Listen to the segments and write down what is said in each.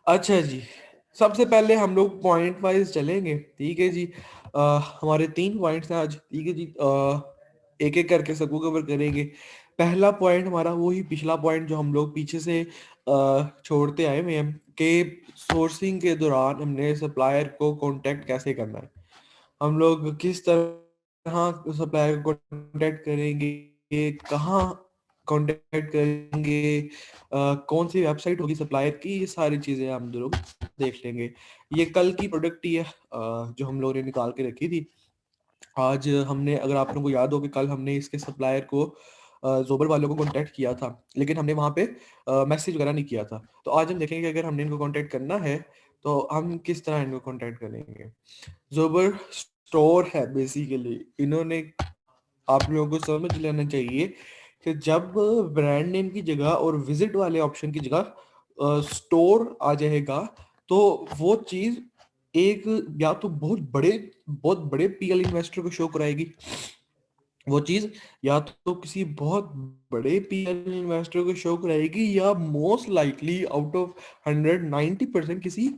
अच्छा जी, सबसे पहले हम लोग पॉइंट वाइज चलेंगे, ठीक है जी। हमारे 3 पॉइंट्स हैं आज, ठीक है जी। एक-एक करके सबको कवर करेंगे। पहला पॉइंट हमारा वही पिछला पॉइंट जो हम लोग पीछे से छोड़ते आए हुए हैं कि सोर्सिंग के दौरान हमने सप्लायर को कॉन्टैक्ट कैसे करना है। हम लोग किस तरह सप्लायर को कॉन्टैक्ट करेंगे, कहाँ कॉन्टैक्ट करेंगे, कौन सी वेबसाइट होगी सप्लायर की, ये सारी चीज़ें हम लोग देख लेंगे। ये कल की प्रोडक्ट ही है जो हम लोगों ने निकाल के रखी थी। आज हमने, अगर आप लोगों को याद हो कि कल हमने इसके सप्लायर को ज़ोबर वालों को कॉन्टैक्ट किया था, लेकिन हमने वहाँ पे मैसेज वगैरह नहीं किया था। तो आज हम देखेंगे कि अगर हमने इनको कॉन्टैक्ट करना है, तो हम किस तरह इनको कॉन्टैक्ट करेंगे। ज़ोबर स्टोर है बेसिकली, इन्होंने आप लोगों को समझ लेना चाहिए कि जब ब्रांड नेम की जगह और विजिट वाले ऑप्शन की जगह स्टोर आ जाएगा, तो वो चीज एक या तो बहुत बड़े पीएल इन्वेस्टर को शो कराएगी। वो चीज या तो किसी बहुत बड़े पीएल इन्वेस्टर को शो कराएगी, या मोस्ट लाइकली आउट ऑफ 190% किसी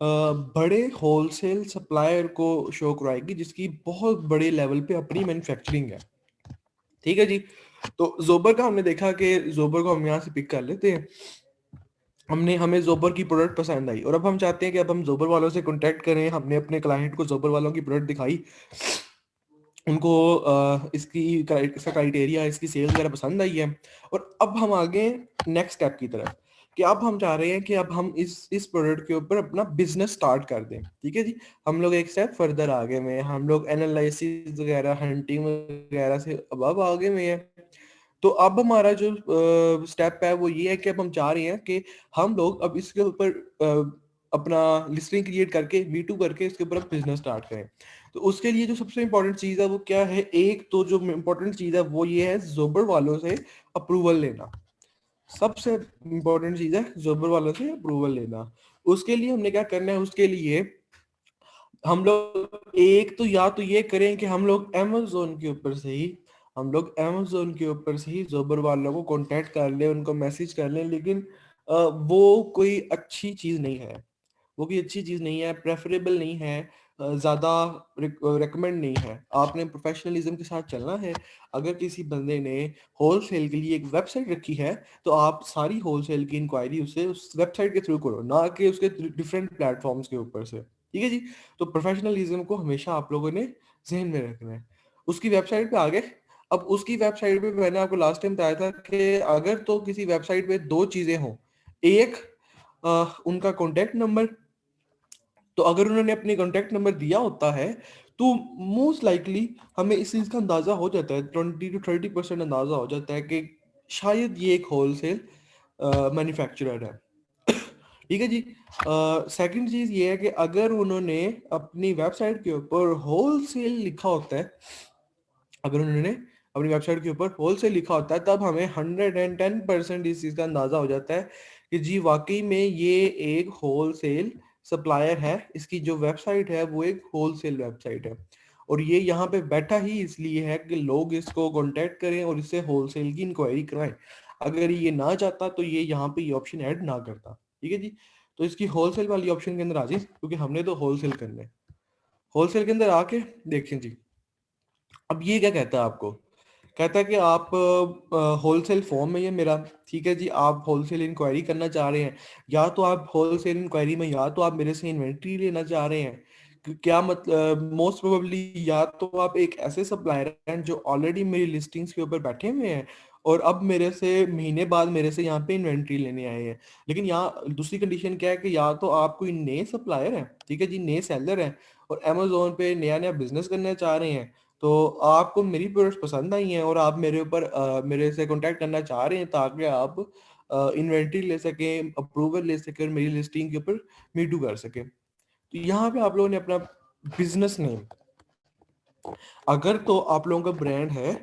बड़े होलसेल सप्लायर को शो कराएगी जिसकी बहुत बड़े लेवल पे अपनी मैन्युफैक्चरिंग है, ठीक है जी। तो जोबर का हमने देखा कि जोबर को हम यहाँ से पिक कर लेते हैं। हमें जोबर की प्रोडक्ट पसंद आई और अब हम चाहते हैं कि अब हम जोबर वालों से कांटेक्ट करें। हमने अपने क्लाइंट को जोबर वालों की प्रोडक्ट दिखाई, उनको इसका क्राइटेरिया, इसकी सेल्स वगैरह पसंद आई है। और अब हम आगे नेक्स्ट स्टेप की तरफ, कि अब हम चाह रहे हैं कि अब हम इस प्रोडक्ट के ऊपर अपना बिजनेस स्टार्ट कर दें, ठीक है जी। हम लोग एक स्टेप फर्दर आगे में, हम लोग एनालिसिस वगैरह, हंटिंग वगैरह से अब आगे में है। तो अब हमारा जो स्टेप है वो ये है कि अब हम चाह रहे हैं कि हम लोग अब इसके ऊपर अपना लिस्टिंग क्रिएट करके V2 करके इसके ऊपर बिजनेस स्टार्ट करें। तो उसके लिए जो सबसे इंपॉर्टेंट चीज है वो क्या है, एक तो जो इंपॉर्टेंट चीज है वो ये है जोबर वालों से अप्रूवल लेना। सबसे इंपॉर्टेंट चीज है जोबर वालों से अप्रूवल लेना। उसके लिए हमने क्या करना है, उसके लिए हम लोग एक तो या तो ये करें कि हम लोग अमेजोन के ऊपर से ही जोबर वालों को कांटेक्ट कर लें, उनको मैसेज कर लें। लेकिन वो कोई अच्छी चीज नहीं है, वो कोई अच्छी चीज नहीं है, प्रेफरेबल नहीं है, ज्यादा रिकमेंड नहीं है। आपने प्रोफेशनलिज्म के साथ चलना है। अगर किसी बंदे ने होलसेल के लिए एक वेबसाइट रखी है, तो आप सारी होलसेल की इंक्वायरी उसे उस वेबसाइट के थ्रू करो, ना कि उसके डिफरेंट प्लेटफॉर्म्स के ऊपर से, ठीक है जी। तो प्रोफेशनलिज्म को हमेशा आप लोगों ने जहन में रखना है। उसकी वेबसाइट पे आ गए। अब उसकी वेबसाइट पे मैंने आपको लास्ट टाइम बताया था कि अगर तो किसी वेबसाइट पे दो चीजें हों, एक उनका कॉन्टेक्ट नंबर, तो अगर उन्होंने अपनी कॉन्टेक्ट नंबर दिया होता है, तो मोस्ट लाइकली हमें इस चीज का अंदाजा हो जाता है, 20 to 30% अंदाजा हो जाता है कि शायद ये एक होलसेल मैन्युफैक्चरर है। ठीक है जी। सेकंड चीज ये है कि अगर उन्होंने अपनी वेबसाइट के ऊपर होलसेल लिखा होता है, अगर उन्होंने अपनी वेबसाइट के ऊपर होलसेल लिखा होता है, तब हमें 110% इस चीज का अंदाजा हो जाता है कि जी वाकई में ये एक होलसेल सप्लायर है। इसकी जो वेबसाइट है वो एक होलसेल वेबसाइट है, और ये यहाँ पे बैठा ही इसलिए है कि लोग इसको कांटेक्ट करें और इससे होलसेल की इंक्वायरी करवाएं। अगर ये ना चाहता तो ये यहाँ पे ये ऑप्शन ऐड ना करता, ठीक है जी। तो इसकी होलसेल वाली ऑप्शन के अंदर आ जाए, क्योंकि हमने तो होलसेल करना है। होलसेल के अंदर आके देखें जी, अब ये क्या कहता है आपको, कहता है कि आप होलसेल फॉर्म में, ये मेरा, ठीक है जी, आप होलसेल इंक्वायरी करना चाह रहे हैं, या तो आप होलसेल इंक्वायरी में या तो आप मेरे से इन्वेंट्री लेना चाह रहे हैं। क्या मतलब, मोस्ट प्रोबेबली या तो आप एक ऐसे सप्लायर हैं जो ऑलरेडी मेरी लिस्टिंग्स के ऊपर बैठे हुए हैं और अब मेरे से महीने बाद मेरे से यहाँ पे इन्वेंट्री लेने आए हैं। लेकिन यहाँ दूसरी कंडीशन क्या है कि या तो आप कोई नए सप्लायर हैं, ठीक है जी, नए सेलर हैं, और अमेजोन पे नया नया बिजनेस करना चाह रहे हैं। तो आपको मेरी प्रोडक्ट्स पसंद आई हैं और आप मेरे ऊपर मेरे से कांटेक्ट करना चाह रहे हैं ताकि आप इन्वेंट्री ले सकें, अप्रूवल ले सकें और मेरी लिस्टिंग के ऊपर मीटू कर सकें। तो यहाँ पे आप लोगों ने अपना बिजनेस नेम, अगर तो आप लोगों का ब्रांड है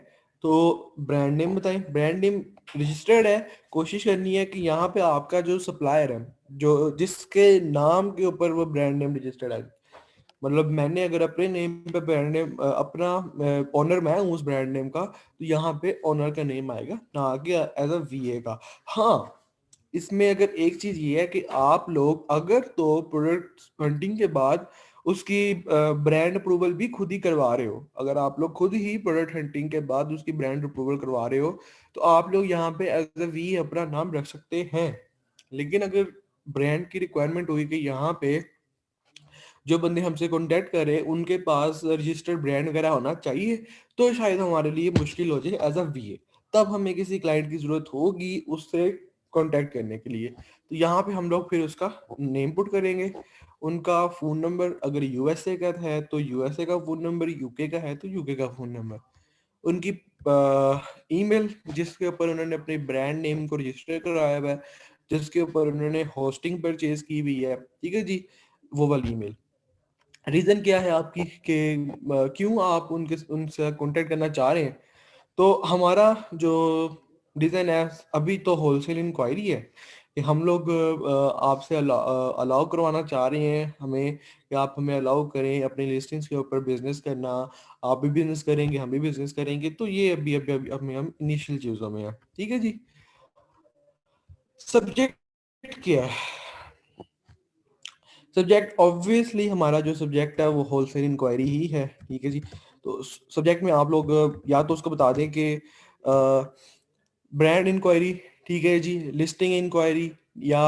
तो ब्रांड नेम बताएं। ब्रांड नेम रजिस्टर्ड है, कोशिश करनी है कि यहाँ पे आपका जो सप्लायर है, जो जिसके नाम के ऊपर वो ब्रांड नेम रजिस्टर्ड है, मतलब मैंने अगर अपने नेम पे ब्रांड नेम, अपना ओनर मैं हूँ उस ब्रांड नेम का, तो यहाँ पे ओनर का नेम आएगा, ना कि एज अ वीए का। हाँ, इसमें अगर एक चीज ये है कि आप लोग अगर तो प्रोडक्ट हंटिंग के बाद उसकी ब्रांड अप्रूवल भी खुद ही करवा रहे हो, अगर आप लोग खुद ही प्रोडक्ट हंटिंग के बाद उसकी ब्रांड अप्रूवल करवा रहे हो तो आप लोग यहाँ पे एज अ वी अपना नाम रख सकते हैं। लेकिन अगर ब्रांड की रिक्वायरमेंट हुई कि यहाँ पे जो बंदे हमसे कांटेक्ट करें उनके पास रजिस्टर्ड ब्रांड वगैरह होना चाहिए, तो शायद हमारे लिए मुश्किल हो जाए एज अ वीए। तब हमें किसी क्लाइंट की जरूरत होगी उससे कांटेक्ट करने के लिए, तो यहाँ पे हम लोग फिर उसका नेम पुट करेंगे, उनका फोन नंबर, अगर यूएसए का है तो यूएसए का फोन नंबर, यूके का है तो यूके का फोन नंबर, उनकी ईमेल जिसके ऊपर उन्होंने अपने ब्रांड नेम को रजिस्टर कराया हुआ है, जिसके ऊपर उन्होंने होस्टिंग परचेज की हुई है, ठीक है जी, वो वाली ईमेल। रीजन क्या है आपकी कि क्यों आप उनके उनसे कांटेक्ट करना चाह रहे हैं। तो हमारा जो डिज़ाइन है अभी तो होलसेल इंक्वायरी है कि हम लोग आपसे अलाउ करवाना चाह रहे हैं हमें कि आप हमें अलाउ करें अपनी लिस्टिंग्स के ऊपर बिजनेस करना। आप भी बिजनेस करेंगे, हम भी बिजनेस करेंगे, तो ये अभी अभी अभी अभी हम इनिशियल चीज़ों में है, ठीक है जी। सब्जेक्ट क्या है? सब्जेक्ट ऑब्वियसली हमारा जो सब्जेक्ट है वो होलसेल इंक्वायरी ही है, ठीक है जी। तो सब्जेक्ट में आप लोग या तो उसको बता दें कि ब्रांड इंक्वायरी, ठीक है जी, लिस्टिंग इंक्वायरी या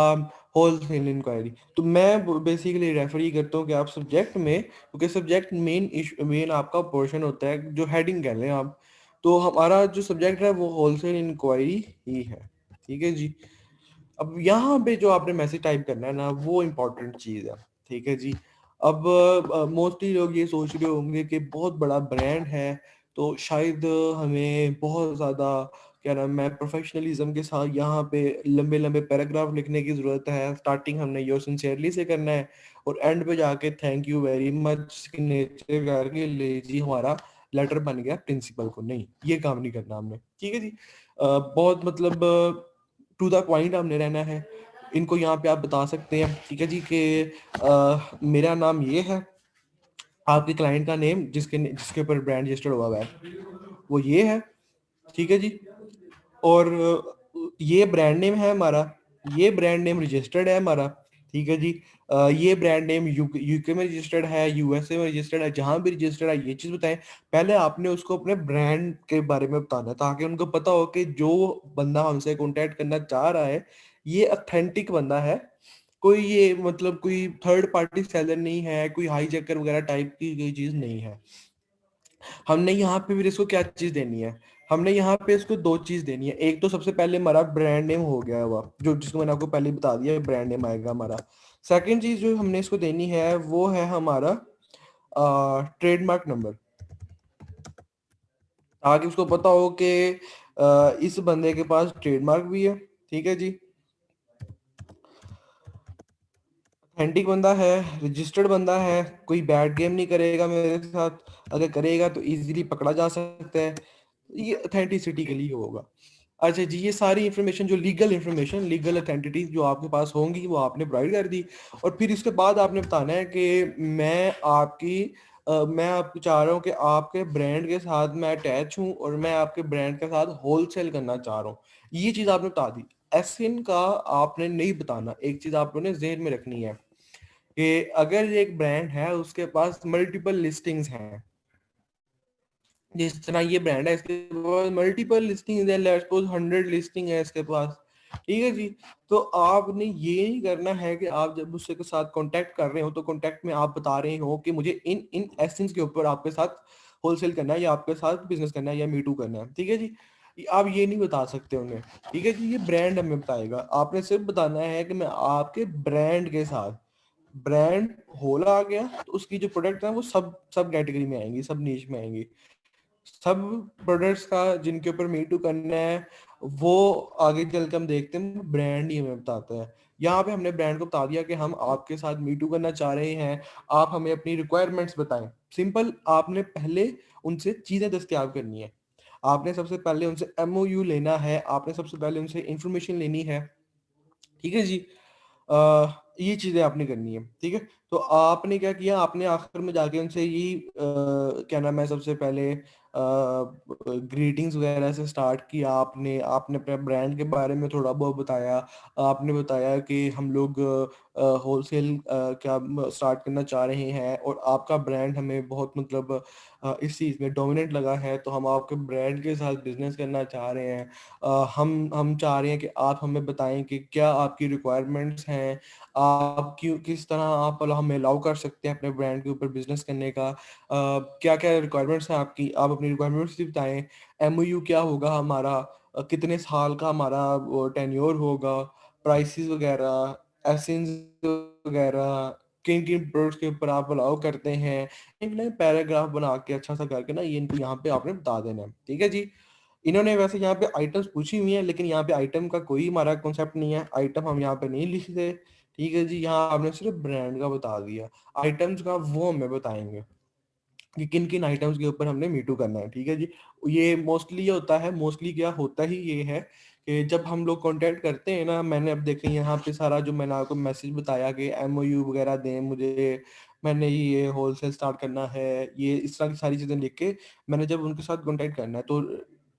होलसेल इंक्वायरी। तो मैं बेसिकली रेफर ये करता हूँ कि आप सब्जेक्ट में, क्योंकि सब्जेक्ट मेन आपका पोर्शन होता है जो हेडिंग कह लें आप, तो हमारा जो सब्जेक्ट है वो होलसेल इंक्वायरी ही है, ठीक है जी। अब यहाँ पे जो आपने मैसेज टाइप करना है ना वो इम्पोर्टेंट चीज़ है, ठीक है जी। अब मोस्टली लोग ये सोच रहे होंगे कि बहुत बड़ा ब्रांड है तो शायद हमें बहुत ज़्यादा क्या नाम है प्रोफेशनलिज्म के साथ यहाँ पे लंबे लंबे पैराग्राफ लिखने की ज़रूरत है। स्टार्टिंग हमने योर सिंसियरली से करना है और एंड पे जाके thank you very much signature करके ले जी हमारा लेटर बन गया प्रिंसिपल को। नहीं, ये काम नहीं करना हमने, ठीक है जी। बहुत मतलब टू द पॉइंट हमने रहना है। इनको यहाँ पे आप बता सकते हैं, ठीक है जी, कि मेरा नाम ये है, आपके क्लाइंट का नेम जिसके ऊपर ब्रांड रजिस्टर्ड हुआ है वो ये है, ठीक है जी। और ये ब्रांड नेम है हमारा, ये ब्रांड नेम रजिस्टर्ड है हमारा, ठीक है जी। ये ब्रांड नेम यूके में रजिस्टर्ड है, यूएसए में रजिस्टर्ड है, जहां भी रजिस्टर्ड है ये चीज बताएं। पहले आपने उसको अपने ब्रांड के बारे में बताना है ताकि उनको पता हो कि जो बंदा हमसे कांटेक्ट करना चाह रहा है ये ऑथेंटिक बंदा है, कोई ये मतलब कोई थर्ड पार्टी सेलर नहीं है, कोई हाईजैकर वगैरह टाइप की कोई चीज नहीं है। हमने यहाँ पे फिर इसको क्या चीज देनी है, हमने यहाँ पे इसको दो चीज देनी है। एक तो सबसे पहले हमारा ब्रांड नेम हो गया हुआ जो जिसको मैंने आपको पहले बता दिया ब्रांड नेम आएगा हमारा। सेकंड चीज जो हमने इसको देनी है वो है हमारा ट्रेडमार्क नंबर, ताकि उसको पता हो कि इस बंदे के पास ट्रेडमार्क भी है, ठीक है जी, ऑथेंटिक बंदा है, रजिस्टर्ड बंदा है, कोई बैड गेम नहीं करेगा मेरे साथ, अगर करेगा तो इजीली पकड़ा जा सकता है, ये ऑथेंटिसिटी के लिए होगा। अच्छा जी, ये सारी इन्फॉर्मेशन जो लीगल अथेंटिटीज जो आपके पास होंगी वो आपने प्रोवाइड कर दी। और फिर इसके बाद आपने बताना है कि मैं आपको चाह रहा हूँ कि आपके ब्रांड के साथ मैं अटैच हूँ और मैं आपके ब्रांड के साथ होलसेल करना चाह रहा हूँ। ये चीज आपने बता दी। एसिन का आपने नहीं बताना, एक चीज आपने जेहन में रखनी है कि अगर एक ब्रांड है उसके पास मल्टीपल लिस्टिंग्स हैं, जिस तरह ये ब्रांड है इसके पास मल्टीपल लिस्टिंग है, लेट्स सपोज 100 लिस्टिंग है इसके पास, ठीक है जी। तो आपने ये नहीं करना है कि आप जब उसके के साथ कांटेक्ट कर रहे हो तो कांटेक्ट में आप बता रहे हो कि मुझे इन इन एसेंस के ऊपर आपके साथ होलसेल करना है या आपके साथ बिजनेस करना है या मीटू करना है, ठीक है जी। आप ये नहीं बता सकते उन्हें, ठीक है जी, ये ब्रांड हमें बताएगा। आपने सिर्फ बताना है कि मैं आपके ब्रांड के साथ, ब्रांड होल आ गया तो उसकी जो प्रोडक्ट है वो सब सब कैटेगरी में आएंगी, सब नीच में आएंगी। सब प्रोडक्ट्स का जिनके ऊपर मी टू करना है वो आगे चल के हम देखते हैं, ब्रांड ही हमें बताता है। यहाँ पे हमने ब्रांड को बता दिया कि हम आपके साथ मी टू करना चाह रहे हैं, आप हमें अपनी रिक्वायरमेंट्स बताएं। सिंपल, आपने पहले उनसे चीजें दस्तियाब करनी है, आपने सबसे पहले उनसे एमओयू लेना है, आपने सबसे पहले उनसे इंफॉर्मेशन लेनी है, ठीक है जी। ये चीज़ें आपने करनी है, ठीक है? तो आपने क्या किया, आपने आखिर में जाके उनसे यही क्या नाम है, सबसे पहले ग्रीटिंग्स वगैरह से स्टार्ट किया आपने। आपने अपने ब्रांड के बारे में थोड़ा बहुत बताया। आपने बताया कि हम लोग होलसेल क्या स्टार्ट करना चाह रहे हैं और आपका ब्रांड हमें बहुत मतलब इस चीज़ में डोमिनेंट लगा है, तो हम आपके ब्रांड के साथ बिज़नेस करना चाह रहे हैं। हम चाह रहे हैं कि आप हमें बताएँ कि क्या आपकी रिक्वायरमेंट्स हैं, आप क्यों किस तरह आप हमें अलाउ कर सकते हैं अपने ब्रांड के ऊपर बिज़नेस करने का। क्या-क्या रिक्वायरमेंट्स हैं आपकी, आप अपनी रिक्वायरमेंट्स भी बताएँ। एमओयू क्या होगा हमारा, कितने साल का हमारा वो टेन्योर होगा, प्राइसेज़ वगैरह, एसेंस वगैरह, किन-किन प्रोडक्ट्स के ऊपर आप अलाउ करते हैं। एक ना पैराग्राफ बना के अच्छा-सा करके ना ये इनको यहाँ पे आपने बता देना है। ठीक है जी? इन्होंने वैसे यहाँ पे आइटम्स पूछी हुई हैं, लेकिन यहाँ पे आइटम का कोई हमारा कॉन्सेप्ट नहीं है, आइटम हम यहाँ पे नहीं लिखते, ठीक है जी? यहाँ आपने सिर्फ़ ब्रांड का बता दिया, आइटम्स का वो हमें बताएँगे कि किन-किन आइटम्स के ऊपर हमने मी टू करना है, ठीक है जी? ये मोस्टली ये होता है, मोस्टली क्या होता ही ये है कि जब हम लोग कॉन्टैक्ट करते हैं ना, मैंने अब देखें यहाँ पे सारा जो मैंने आपको मैसेज बताया कि एमओयू वगैरह दें मुझे, मैंने ये होलसेल स्टार्ट करना है, ये इस तरह की सारी चीज़ें लिख के मैंने जब उनके साथ कॉन्टैक्ट करना है, तो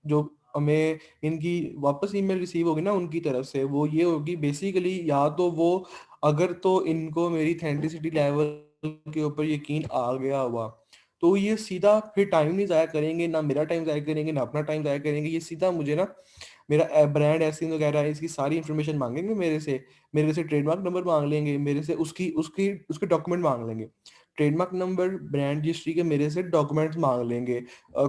जो हमें इनकी वापस ईमेल रिसीव होगी ना उनकी तरफ से, वो ये होगी बेसिकली, या तो वो अगर तो इनको मेरी ऑथेंटिसिटी लेवल के ऊपर यकीन आ गया हुआ, तो ये सीधा फिर टाइम नहीं ज़ाया करेंगे, ना मेरा टाइम ज़ाया करेंगे, ना अपना टाइम ज़ाया करेंगे। ये सीधा मुझे ना मेरा ब्रांड एसेंस वगैरह है, इसकी सारी इन्फॉर्मेशन माँगेंगे मेरे से ट्रेडमार्क नंबर माँग लेंगे, मेरे से उसकी उसकी उसके डॉक्यूमेंट माँग लेंगे। ट्रेडमार्क नंबर, ब्रांड रजिस्ट्री के मेरे से डॉक्यूमेंट्स माँग लेंगे।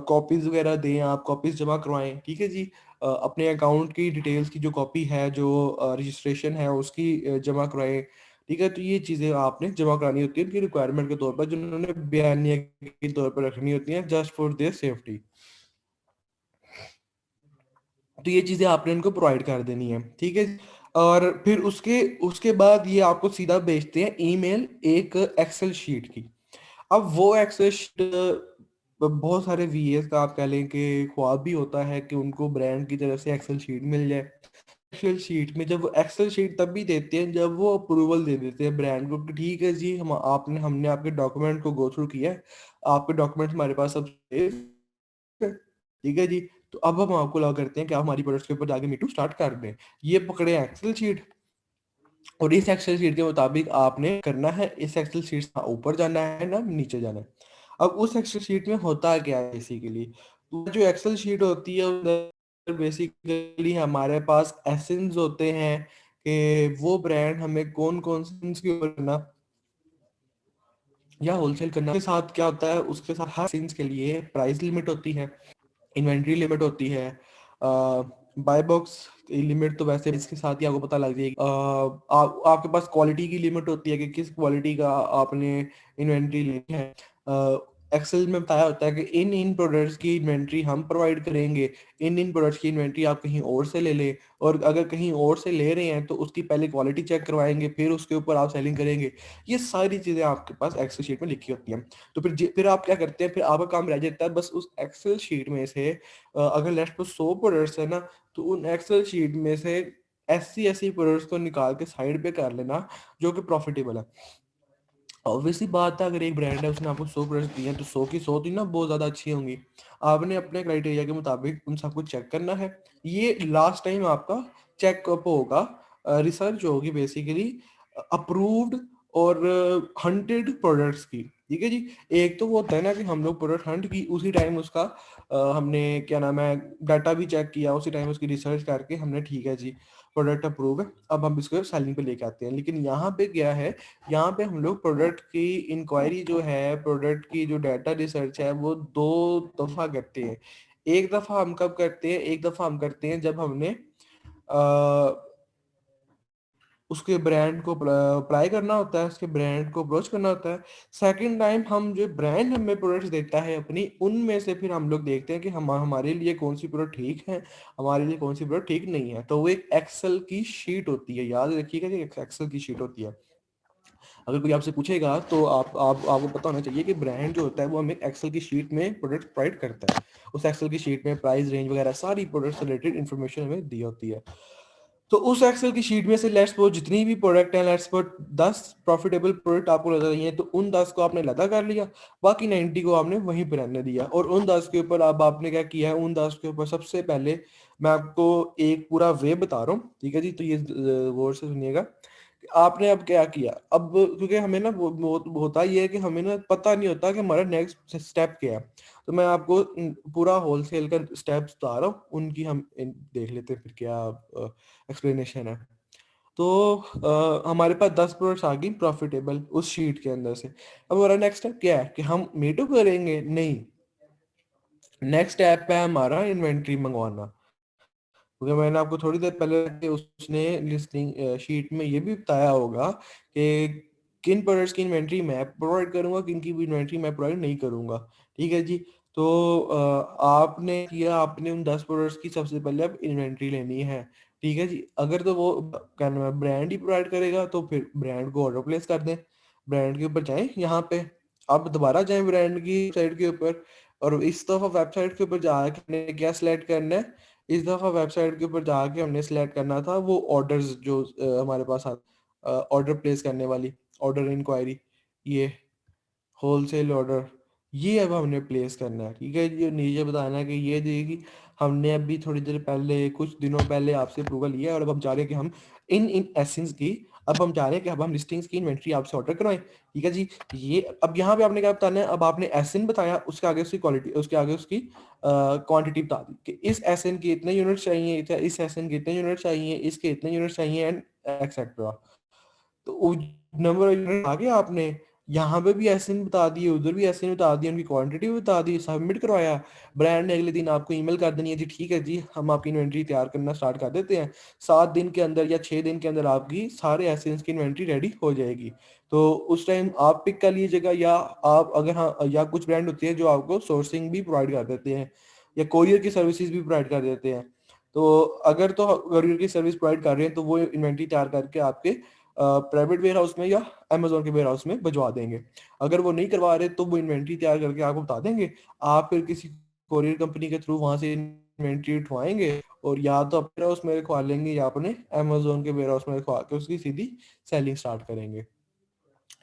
कॉपीज़ वगैरह दें आप, कॉपीज़ जमा करवाएँ, ठीक है जी? अपने अकाउंट की डिटेल्स की जो कॉपी है, जो रजिस्ट्रेशन है उसकी जमा करवाएँ, ठीक है? तो ये चीज़ें आपने जमा करानी होती है उनकी रिक्वायरमेंट के तौर पर, जो उन्होंने बयानिया के तौर पर रखनी होती हैं जस्ट फॉर देयर सेफ्टी। तो ये चीज़ें आपने इनको प्रोवाइड कर देनी है, ठीक है? और फिर उसके उसके बाद ये आपको सीधा भेजते हैं ईमेल एक एक्सेल शीट की। अब वो एक्सेल शीट बहुत सारे वीएस का आप कह लें कि ख्वाब भी होता है कि उनको ब्रांड की तरफ से एक्सेल शीट मिल जाए। एक्सेल शीट में जब वो एक्सेल शीट तब भी देते हैं जब वो अप्रूवल दे देते हैं ब्रांड को कि ठीक है जी, हमने आपके डॉक्यूमेंट को गो थ्रू किया है, आपके डॉक्यूमेंट हमारे पास सब सेफ है, ठीक है जी। तो अब हम आपको अलाउ करते हैं कि आप हमारी प्रोडक्ट्स के ऊपर जाके मीटू स्टार्ट कर दें। ये पकड़े एक्सेल शीट, और इस एक्सेल शीट के मुताबिक आपने करना है, इस एक्सेल शीट से ना ऊपर जाना है ना नीचे जाना है। अब उस एक्सेल शीट में होता क्या है बेसिकली, तो जो एक्सेल शीट होती है उधर बेसिकली हमारे पास एसेंस होते हैं कि वो ब्रांड हमें कौन-कौन से के ऊपर करना या होलसेल करना। के साथ क्या होता है, उसके साथ हर एसेंस के लिए प्राइस लिमिट होती है। इन्वेंट्री लिमिट होती है, बाय बॉक्स की लिमिट तो वैसे इसके साथ ही आपको पता लग जाएगी। आपके पास क्वालिटी की लिमिट होती है कि किस क्वालिटी का आपने इन्वेंट्री लेनी है। एक्सेल में बताया होता है कि इन इन प्रोडक्ट्स की इन्वेंट्री हम प्रोवाइड करेंगे, इन इन प्रोडक्ट्स की इन्वेंट्री आप कहीं और से ले लें, और अगर कहीं और से ले रहे हैं तो उसकी पहले क्वालिटी चेक करवाएंगे, फिर उसके ऊपर आप सेलिंग करेंगे। ये सारी चीज़ें आपके पास एक्सेल शीट में लिखी होती हैं। तो फिर आप क्या करते हैं, फिर आपका काम रह जाता है बस उस एक्सेल शीट में से अगर लेट्स सपोज़ 100 प्रोडक्ट्स है ना, तो उन एक्सेल शीट में से ऐसी-ऐसी प्रोडक्ट्स को निकाल के साइड पे कर लेना जो कि प्रॉफिटेबल है। ऑब्वियस सी बात है, अगर एक ब्रांड है उसने आपको 100 प्रोडक्ट्स दिए हैं तो 100 की 100 तो ना बहुत ज़्यादा अच्छी होंगी। आपने अपने क्राइटेरिया के मुताबिक उन सबको चेक करना है। ये लास्ट टाइम आपका चेकअप होगा, रिसर्च होगी बेसिकली अप्रूव्ड और हंटेड प्रोडक्ट्स की, ठीक है जी। एक तो वो होता है ना कि हम लोग प्रोडक्ट हंट की, उसी टाइम उसका हमने क्या नाम है डाटा भी चेक किया, उसी टाइम उसकी रिसर्च करके हमने ठीक है जी प्रोडक्ट अप्रूव है, अब हम इसको सेलिंग पे लेके आते हैं। लेकिन यहाँ पे क्या है, यहाँ पे हम लोग प्रोडक्ट की इंक्वायरी जो है, प्रोडक्ट की जो डाटा रिसर्च है वो 2 दफ़ा करते हैं। एक दफ़ा हम कब करते हैं? एक दफ़ा हम करते हैं जब हमने अ, उसके ब्रांड को अप्लाई करना होता है, उसके ब्रांड को अप्रोच करना होता है। सेकंड टाइम हम जो ब्रांड हमें प्रोडक्ट्स देता है अपनी, उनमें से फिर हम लोग देखते हैं कि हमारे लिए कौन-सी प्रोडक्ट ठीक है, हमारे लिए कौन-सी प्रोडक्ट ठीक नहीं है। तो वो एक एक्सेल की शीट होती है, याद रखिएगा कि एक एक्सेल की शीट होती है। अगर कोई आपसे पूछेगा तो आपको पता होना चाहिए कि ब्रांड जो होता है वो हमें एक्सेल की शीट में प्रोडक्ट प्रोवाइड करता है। उस एक्सेल की शीट में प्राइस रेंज वगैरह सारी प्रोडक्ट से रिलेटेड इन्फॉर्मेशन हमें दी होती है। तो उस एक्सेल की शीट में से लेट्स सपोज जितनी भी प्रोडक्ट हैं, लेट्स सपोज 10 प्रॉफिटेबल प्रोडक्ट आपको नजर आई हैं, तो उन 10 को आपने लदा कर लिया, बाकी 90 को आपने वहीं पर रहने दिया। और उन 10 के ऊपर अब आपने क्या किया है, उन 10 के ऊपर सबसे पहले मैं आपको एक पूरा वे बता रहा हूँ, ठीक है जी। तो ये गौर से सुनिएगा। आपने अब क्या किया, अब क्योंकि हमें ना वो होता ये है कि हमें ना पता नहीं होता कि हमारा नेक्स्ट स्टेप क्या है। तो मैं आपको पूरा होलसेल का स्टेप्स बता रहा हूँ, उनकी हम देख लेते हैं फिर क्या एक्सप्लेनेशन है। तो हमारे पास 10 प्रोडक्ट्स आ गई प्रॉफिटेबल उस शीट के अंदर से। अब हमारा नेक्स्ट स्टेप क्या है कि हम मीटू करेंगे, नहीं, नेक्स्ट स्टेप है हमारा इन्वेंट्री मंगवाना। क्योंकि मैंने आपको थोड़ी देर पहले उसने लिस्टिंग शीट में ये भी बताया होगा कि किन प्रोडक्ट्स की इन्वेंट्री मैं प्रोवाइड करूंगा, किन की भी इन्वेंट्री मैं प्रोवाइड नहीं करूंगा, ठीक है जी। तो आपने किया, आपने उन 10 प्रोडक्ट्स की सबसे पहले अब इन्वेंट्री लेनी है, ठीक है जी। अगर तो वो क्या नाम है ब्रांड ही प्रोवाइड करेगा तो फिर ब्रांड को ऑर्डर प्लेस कर दें, ब्रांड के ऊपर जाएं, यहाँ पे आप दोबारा जाएं ब्रांड की साइट के ऊपर, और इस दफा वेबसाइट के ऊपर जाके हमने क्या सिलेक्ट करना है, इस दफा वेबसाइट के ऊपर जाके हमने सिलेक्ट करना था वो ऑर्डर्स जो हमारे पास ऑर्डर प्लेस करने वाली ऑर्डर इंक्वायरी, ये होलसेल ऑर्डर, ये अब हमने प्लेस करना है, ठीक है। ये नीचे बताना है कि ये देगी, हमने अभी थोड़ी देर पहले कुछ दिनों पहले आपसे अप्रूवल लिया है और अब हम चाह रहे हैं कि हम इन इन एसेंस की, अब हम चाह रहे हैं कि अब हम लिस्टिंग्स की इन्वेंट्री आपसे ऑर्डर करवाएं, ठीक है जी। ये अब यहाँ पे आपने क्या बताना है, अब आपने एसेन बताया, उसके आगे उसकी क्वालिटी, उसके आगे उसकी क्वांटिटी बता दी कि इस एसेन के इतने यूनिट चाहिए, इस एसेन के इतने यूनिट चाहिए, इसके इतने यूनिट चाहिए एंड एक्सेट्रा। तो नंबर ऑफ यूनिट आ गया आपने, यहाँ पे भी एसएन बता दिए, उधर भी एसएन बता दिए, उनकी क्वांटिटी भी बता दी, सबमिट करवाया। ब्रांड ने अगले दिन आपको ईमेल कर देनी है, जी ठीक है जी हम आपकी इन्वेंट्री तैयार करना स्टार्ट कर देते हैं, 7 दिन के अंदर या 6 दिन के अंदर आपकी सारे एसएन की इन्वेंट्री रेडी हो जाएगी। तो उस टाइम आप पिक कर लीजिएगा, या आप अगर हाँ, या कुछ ब्रांड होती है जो आपको सोर्सिंग भी प्रोवाइड कर देते हैं या कोरियर की सर्विसेज भी प्रोवाइड कर देते हैं। तो अगर तो कोरियर की सर्विस प्रोवाइड कर रहे हैं तो वो इन्वेंट्री तैयार करके आपके प्राइवेट वेयर हाउस में या अमेजोन के वेयर हाउस में भिजवा देंगे। अगर वो नहीं करवा रहे तो वो इन्वेंट्री तैयार करके आपको बता देंगे, आप फिर किसी कोरियर कंपनी के थ्रू वहां से इन्वेंट्री उठवाएंगे और या तो अपने हाउस में रखवा लेंगे या अपने अमेजोन के वेयर हाउस में रखवा के उसकी सीधी सेलिंग स्टार्ट करेंगे।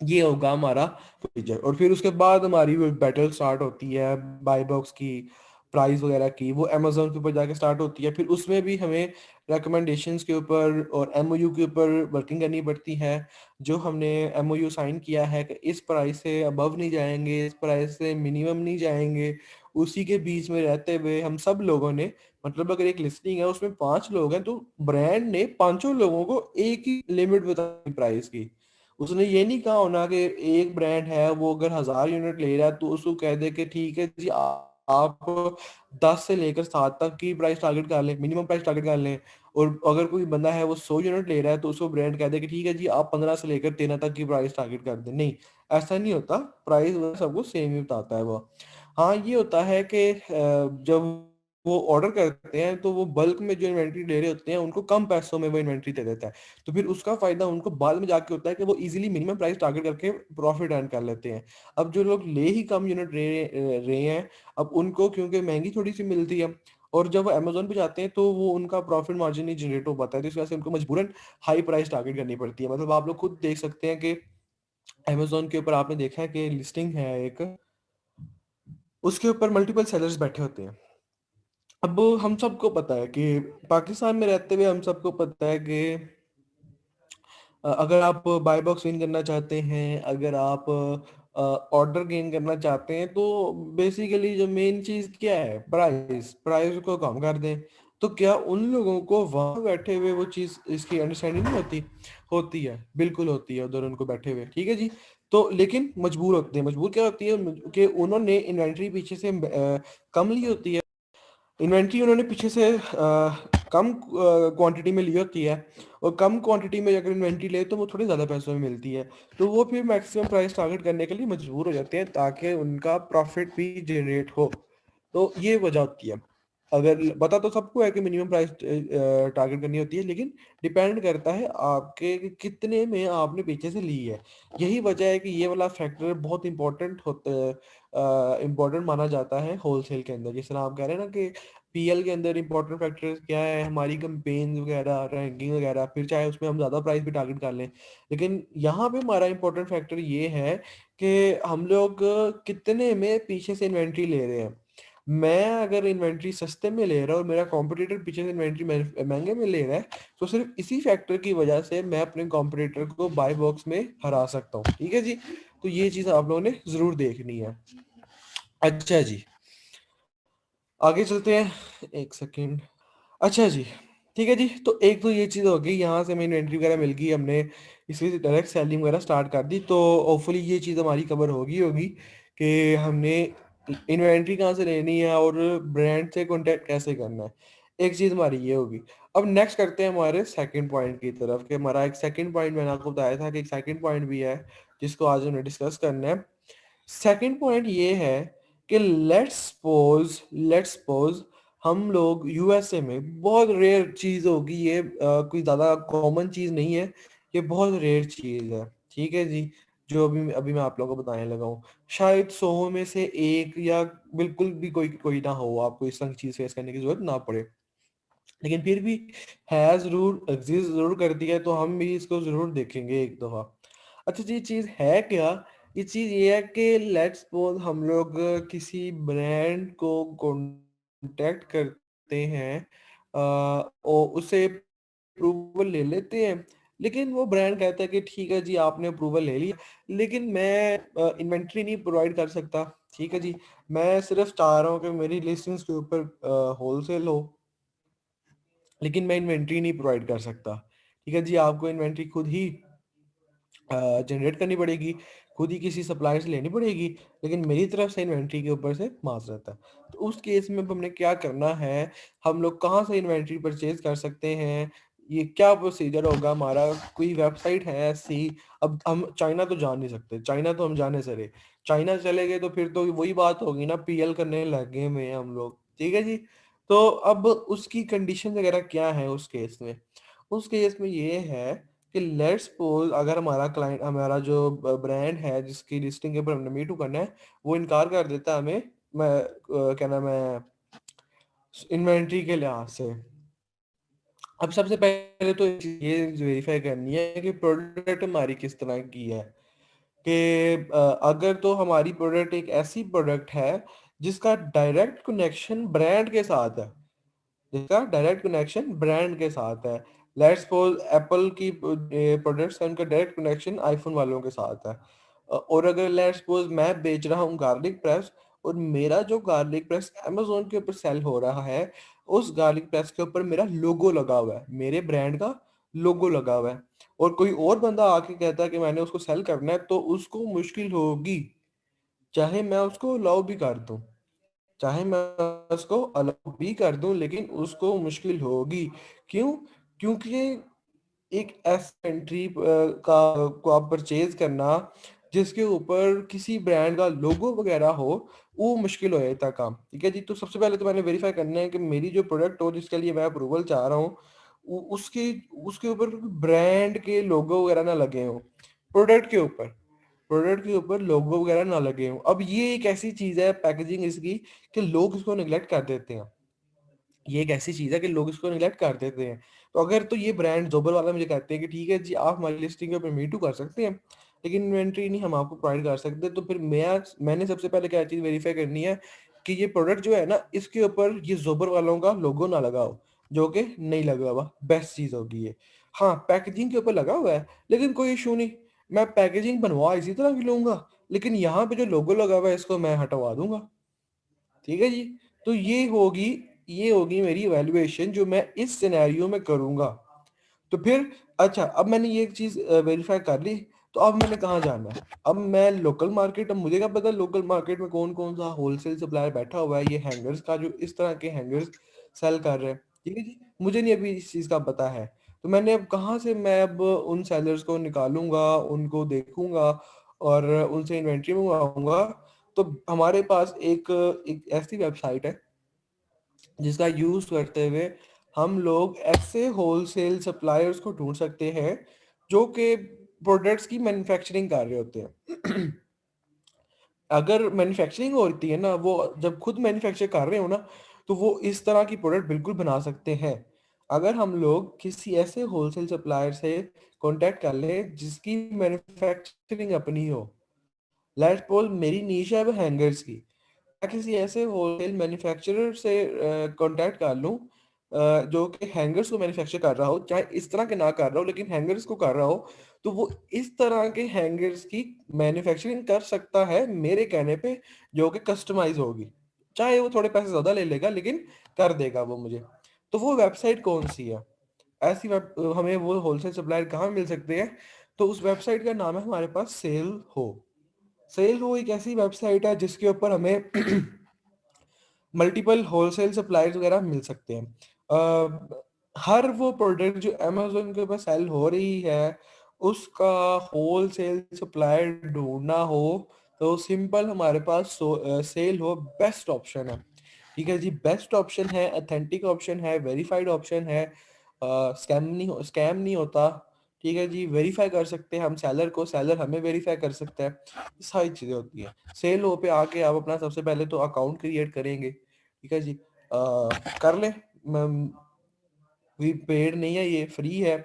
ये होगा हमारा प्रोसीजर। और फिर उसके बाद हमारी वो बैटल स्टार्ट होती है बाय बॉक्स की, प्राइस वगैरह की, वो अमेजोन के ऊपर जाके स्टार्ट होती है। फिर उसमें भी हमें recommendations के ऊपर और एमओयू के ऊपर वर्किंग करनी पड़ती है। जो हमने एमओयू साइन किया है कि इस प्राइस से अबव नहीं जाएंगे, इस प्राइस से मिनिमम नहीं जाएंगे, उसी के बीच में रहते हुए हम सब लोगों ने, मतलब अगर एक लिस्टिंग है उसमें 5 लोग हैं तो ब्रांड ने पांचों लोगों को एक ही लिमिट बताई प्राइस की। उसने ये नहीं कहा होना कि एक ब्रांड है वो अगर 1000 यूनिट ले रहा है तो उसको कह दे कि ठीक है जी आप 10 से लेकर 7 तक की प्राइस टारगेट कर लें, मिनिमम प्राइस टारगेट कर लें। और अगर कोई बंदा है वो 100 यूनिट ले रहा है तो उसको ब्रांड कह दे कि ठीक है जी आप 15 से लेकर 13 तक की प्राइस टारगेट कर दें। नहीं, ऐसा नहीं होता, प्राइस सबको सेम ही बताता है वो। हाँ ये होता है कि जब वो ऑर्डर करते हैं तो वो बल्क में जो इन्वेंट्री ले रहे होते हैं उनको कम पैसों में वो इन्वेंट्री दे देता है। तो फिर उसका फायदा उनको बाद में जाके होता है कि वो इजीली मिनिमम प्राइस टारगेट करके प्रॉफिट अर्न कर लेते हैं। अब जो लोग ले ही कम यूनिट रहे हैं, अब उनको क्योंकि महंगी थोड़ी सी मिलती है और जब वो अमेजोन पे जाते हैं तो वो उनका प्रॉफिट मार्जिन नहीं जनरेट हो पाता है, तो इस वजह से उनको मजबूरन हाई प्राइस टारगेट करनी पड़ती है। मतलब आप लोग खुद देख सकते हैं कि अमेजोन के ऊपर आपने देखा है कि लिस्टिंग है एक, उसके ऊपर मल्टीपल सेलर्स बैठे होते हैं। अब हम सबको पता है कि पाकिस्तान में रहते हुए हम सबको पता है कि अगर आप बाय बॉक्स विन करना चाहते हैं, अगर आप ऑर्डर गेन करना चाहते हैं तो बेसिकली जो मेन चीज क्या है, प्राइस, प्राइस को कम कर दें। तो क्या उन लोगों को वहां बैठे हुए वो चीज इसकी अंडरस्टैंडिंग नहीं होती? होती है, बिल्कुल होती है उधर उनको बैठे हुए, ठीक है जी। तो लेकिन मजबूर होते हैं, मजबूर क्या होती है कि उन्होंने इन्वेंट्री पीछे से कम ली होती है, इन्वेंट्री उन्होंने पीछे से कम क्वांटिटी में ली होती है, और कम क्वांटिटी में अगर इन्वेंट्री ले तो वो थोड़ी ज़्यादा पैसों में मिलती है। तो वो फिर मैक्सिमम प्राइस टारगेट करने के लिए मजबूर हो जाते हैं ताकि उनका प्रॉफिट भी जनरेट हो। तो ये वजह होती है। अगर पता तो सबको है कि मिनिमम प्राइस टारगेट करनी होती है, लेकिन डिपेंड करता है आपके कि कितने में आपने पीछे से ली है। यही वजह है कि ये वाला फैक्टर बहुत इंपॉर्टेंट होता है, इम्पोर्टेंट माना जाता है होलसेल के अंदर। जिस तरह आप कह रहे हैं ना कि पीएल के अंदर इंपॉर्टेंट फैक्टर्स क्या है, हमारी कंपेन्स वगैरह, रैंकिंग वगैरह, फिर चाहे उसमें हम ज़्यादा प्राइस भी टारगेट कर लें, लेकिन यहाँ पे हमारा इंपॉर्टेंट फैक्टर ये है कि हम लोग कितने में पीछे से इन्वेंट्री ले रहे हैं। मैं अगर इन्वेंट्री सस्ते में ले रहा हूँ और मेरा कॉम्पिटिटर पीछे से इन्वेंट्री महंगे में ले रहा है, तो सिर्फ इसी फैक्टर की वजह से मैं अपने कॉम्पिटिटर को बाय बॉक्स में हरा सकता हूँ। ठीक है जी, तो ये चीज़ आप लोगों ने ज़रूर देखनी है। अच्छा जी, आगे चलते हैं, एक सेकेंड। अच्छा जी, ठीक है जी। तो एक तो ये चीज़ हो गई, यहाँ से हमें इन्वेंट्री वगैरह मिल गई, हमने इसकी डायरेक्ट सेलिंग वगैरह स्टार्ट कर दी, तो होपफुली ये चीज़ हमारी कवर होगी कि हमने इन्वेंट्री कहाँ से लेनी है और ब्रांड से कॉन्टैक्ट कैसे करना है। एक चीज़ हमारी ये होगी। अब नेक्स्ट करते हैं हमारे सेकंड पॉइंट की तरफ, कि हमारा एक सेकंड पॉइंट मैंने आपको बताया था कि एक सेकंड पॉइंट भी है जिसको आज हमने डिस्कस करना है। सेकंड पॉइंट ये है कि लेट्स सपोज हम लोग यूएसए में, बहुत रेयर चीज होगी ये, कोई ज्यादा कॉमन चीज नहीं है, ये बहुत रेयर चीज है। ठीक है जी, जो अभी अभी मैं आप लोगों को बताने लगा हूँ, शायद 100 में से एक, या बिल्कुल भी कोई कोई ना हो, आपको इस तरह की चीज फेस करने की जरूरत ना पड़े, लेकिन फिर भी है, जरूर एग्जिस्ट जरूर करती है, तो हम भी इसको जरूर देखेंगे एक दफा। अच्छा जी, चीज है क्या? ये चीज ये है कि लेट्स सपोज हम लोग किसी ब्रांड को कांटेक्ट करते हैं, और उससे अप्रूवल ले लेते हैं, लेकिन वो ब्रांड कहता है कि ठीक है जी, आपने अप्रूवल ले लिया, लेकिन मैं इन्वेंट्री नहीं प्रोवाइड कर सकता। ठीक है जी, मैं सिर्फ चाह रहा हूँ कि मेरी लिस्टिंग्स के ऊपर होलसेल हो, लेकिन मैं इन्वेंट्री नहीं प्रोवाइड कर सकता। ठीक है जी, आपको इन्वेंट्री खुद ही जनरेट करनी पड़ेगी, खुद ही किसी सप्लायर से लेनी पड़ेगी, लेकिन मेरी तरफ से इन्वेंट्री के ऊपर से माजरत है। तो उस केस में अब हमने क्या करना है, हम लोग कहाँ से इन्वेंट्री परचेज कर सकते हैं, ये क्या प्रोसीजर होगा हमारा, कोई वेबसाइट है ऐसी? अब हम चाइना तो जान नहीं सकते, चाइना तो हम जाने से रहे, चाइना चले गए तो फिर तो वही बात होगी ना, पीएल करने लगे हुए हैं हम लोग। ठीक है जी, तो अब उसकी कंडीशन वगैरह क्या है उस केस में? उस केस में ये है कि लेट्स सपोज अगर हमारा क्लाइंट, हमारा जो ब्रांड है जिसकी लिस्टिंग के ऊपर हमने मी टू करना है, वो इनकार कर देता है हमें, मैं क्या नाम है, इन्वेंट्री के लिहाज से। अब सबसे पहले तो ये वेरीफाई करनी है कि प्रोडक्ट हमारी किस तरह की है, कि अगर तो हमारी प्रोडक्ट एक ऐसी प्रोडक्ट है जिसका डायरेक्ट कनेक्शन ब्रांड के साथ है, जिसका डायरेक्ट कनेक्शन ब्रांड के साथ है। लेट्स सपोज एप्पल की प्रोडक्ट्स का उनका डायरेक्ट कनेक्शन आईफोन वालों के साथ है। और अगर लेट्स सपोज मैं बेच रहा हूँ गार्लिक प्रेस, और मेरा जो गार्लिक प्रेस अमेजोन के ऊपर सेल हो रहा है, उस गार्लिक प्रेस के ऊपर मेरा लोगो लगा हुआ है, मेरे ब्रांड का लोगो लगा हुआ है, और कोई और बंदा आके कहता है कि मैंने उसको सेल करना है, तो उसको मुश्किल होगी, चाहे मैं उसको अलाउ भी कर दूं, चाहे मैं उसको अलाउ भी कर दूं, लेकिन उसको मुश्किल होगी। क्यों? क्योंकि एक ऐसी एंट्री का को आप परचेज करना जिसके ऊपर किसी ब्रांड का लोगो वगैरह हो, वो मुश्किल हो जाता काम। ठीक है जी, तो सबसे पहले तो मैंने वेरीफाई करना है कि मेरी जो प्रोडक्ट हो जिसके लिए मैं अप्रूवल चाह रहा हूँ, उसके उसके ऊपर ब्रांड के लोगो वगैरह ना लगे हो, प्रोडक्ट के ऊपर, प्रोडक्ट के ऊपर लोगो वगैरह ना लगे हो। अब ये एक ऐसी चीज है पैकेजिंग इसकी, कि लोग इसको निगलेक्ट कर देते हैं, ये एक ऐसी चीज है कि लोग इसको निगलेक्ट कर देते हैं। तो अगर तो ये ब्रांड जोबर वाला मुझे कहते हैं कि ठीक है जी, आप हमारी लिस्टिंग के ऊपर मी टू कर सकते हैं, लेकिन इन्वेंट्री नहीं हम आपको प्रोवाइड कर सकते, तो फिर मैंने सबसे पहले क्या चीज वेरीफाई करनी है कि ये प्रोडक्ट जो है ना, इसके ऊपर ये जोबर वालों का लोगो ना लगा हो, जो कि नहीं लगा हुआ, बेस्ट चीज होगी ये। हाँ, पैकेजिंग के ऊपर लगा हुआ है, लेकिन कोई इशू नहीं, मैं पैकेजिंग बनवा इसी तरह की लूंगा, लेकिन यहाँ पे जो लोगो लगा हुआ है इसको मैं हटवा दूंगा। ठीक है जी, तो ये होगी मेरी इवैल्यूएशन जो मैं इस सिनेरियो में करूंगा। तो फिर अच्छा, अब मैंने ये एक चीज वेरीफाई कर ली, तो अब मैंने कहाँ जाना है? अब मैं लोकल मार्केट, अब मुझे क्या पता लोकल मार्केट में कौन कौन सा होलसेल सप्लायर बैठा हुआ है, ये हैंगर्स का जो इस तरह के हैंगर्स सेल कर रहे हैं। ठीक है जी, मुझे नहीं अभी इस चीज का पता है, तो मैंने अब कहाँ से मैं अब उन सेलर्स को निकालूंगा, उनको देखूंगा और उनसे इन्वेंट्री मंगवाऊंगा? तो हमारे पास एक एक ऐसी वेबसाइट है जिसका यूज करते हुए हम लोग ऐसे होलसेल सप्लायर्स को ढूंढ सकते हैं जो कि प्रोडक्ट्स की मैन्युफैक्चरिंग कर रहे होते हैं। अगर मैन्युफैक्चरिंग होती है ना, वो जब खुद मैन्युफैक्चर कर रहे हो ना, तो वो इस तरह की प्रोडक्ट बिल्कुल बना सकते हैं। अगर हम लोग किसी ऐसे होलसेल सप्लायर से कांटेक्ट कर लें जिसकी मैन्युफैक्चरिंग अपनी हो, लेट्स सपोज मेरी नीश है वो हैंगर्स की, मैं किसी ऐसे होलसेल मैन्युफैक्चरर से कांटेक्ट कर लूं जो कि हैंगर्स को मैन्युफैक्चर कर रहा हो, चाहे इस तरह के ना कर रहा हो लेकिन हैंगर्स को कर रहा हो, तो वो इस तरह के हैंगर्स की मैन्युफैक्चरिंग कर सकता है मेरे कहने पे, जो कि कस्टमाइज होगी। चाहे वो थोड़े पैसे ज़्यादा ले लेगा लेकिन कर देगा वो मुझे। तो वो वेबसाइट कौन सी है? ऐसी हमें वो होलसेल सप्लायर कहाँ मिल सकते हैं? तो उस वेबसाइट का नाम है हमारे पास सेल हो। सेल हो एक ऐसी वेबसाइट है जिसके ऊपर हमें मल्टीपल होलसेल सप्लायर्स वगैरह मिल सकते हैं। हर वो प्रोडक्ट जो अमेजोन के ऊपर सेल हो रही है, उसका होलसेल सप्लायर ढूंढना हो तो सिंपल हमारे पास सेल हो बेस्ट ऑप्शन है। ठीक है जी, बेस्ट ऑप्शन है, अथेंटिक ऑप्शन है, वेरीफाइड ऑप्शन है, स्कैम नहीं होता। ठीक है जी, वेरीफाई कर सकते हैं हम सेलर को, सेलर हमें वेरीफाई कर सकता है। ये सारी चीज़ें होती हैं। सेल हो पे आके आप अपना सबसे पहले तो अकाउंट क्रिएट करेंगे। ठीक है जी, कर लें। पेड नहीं है, ये फ्री है।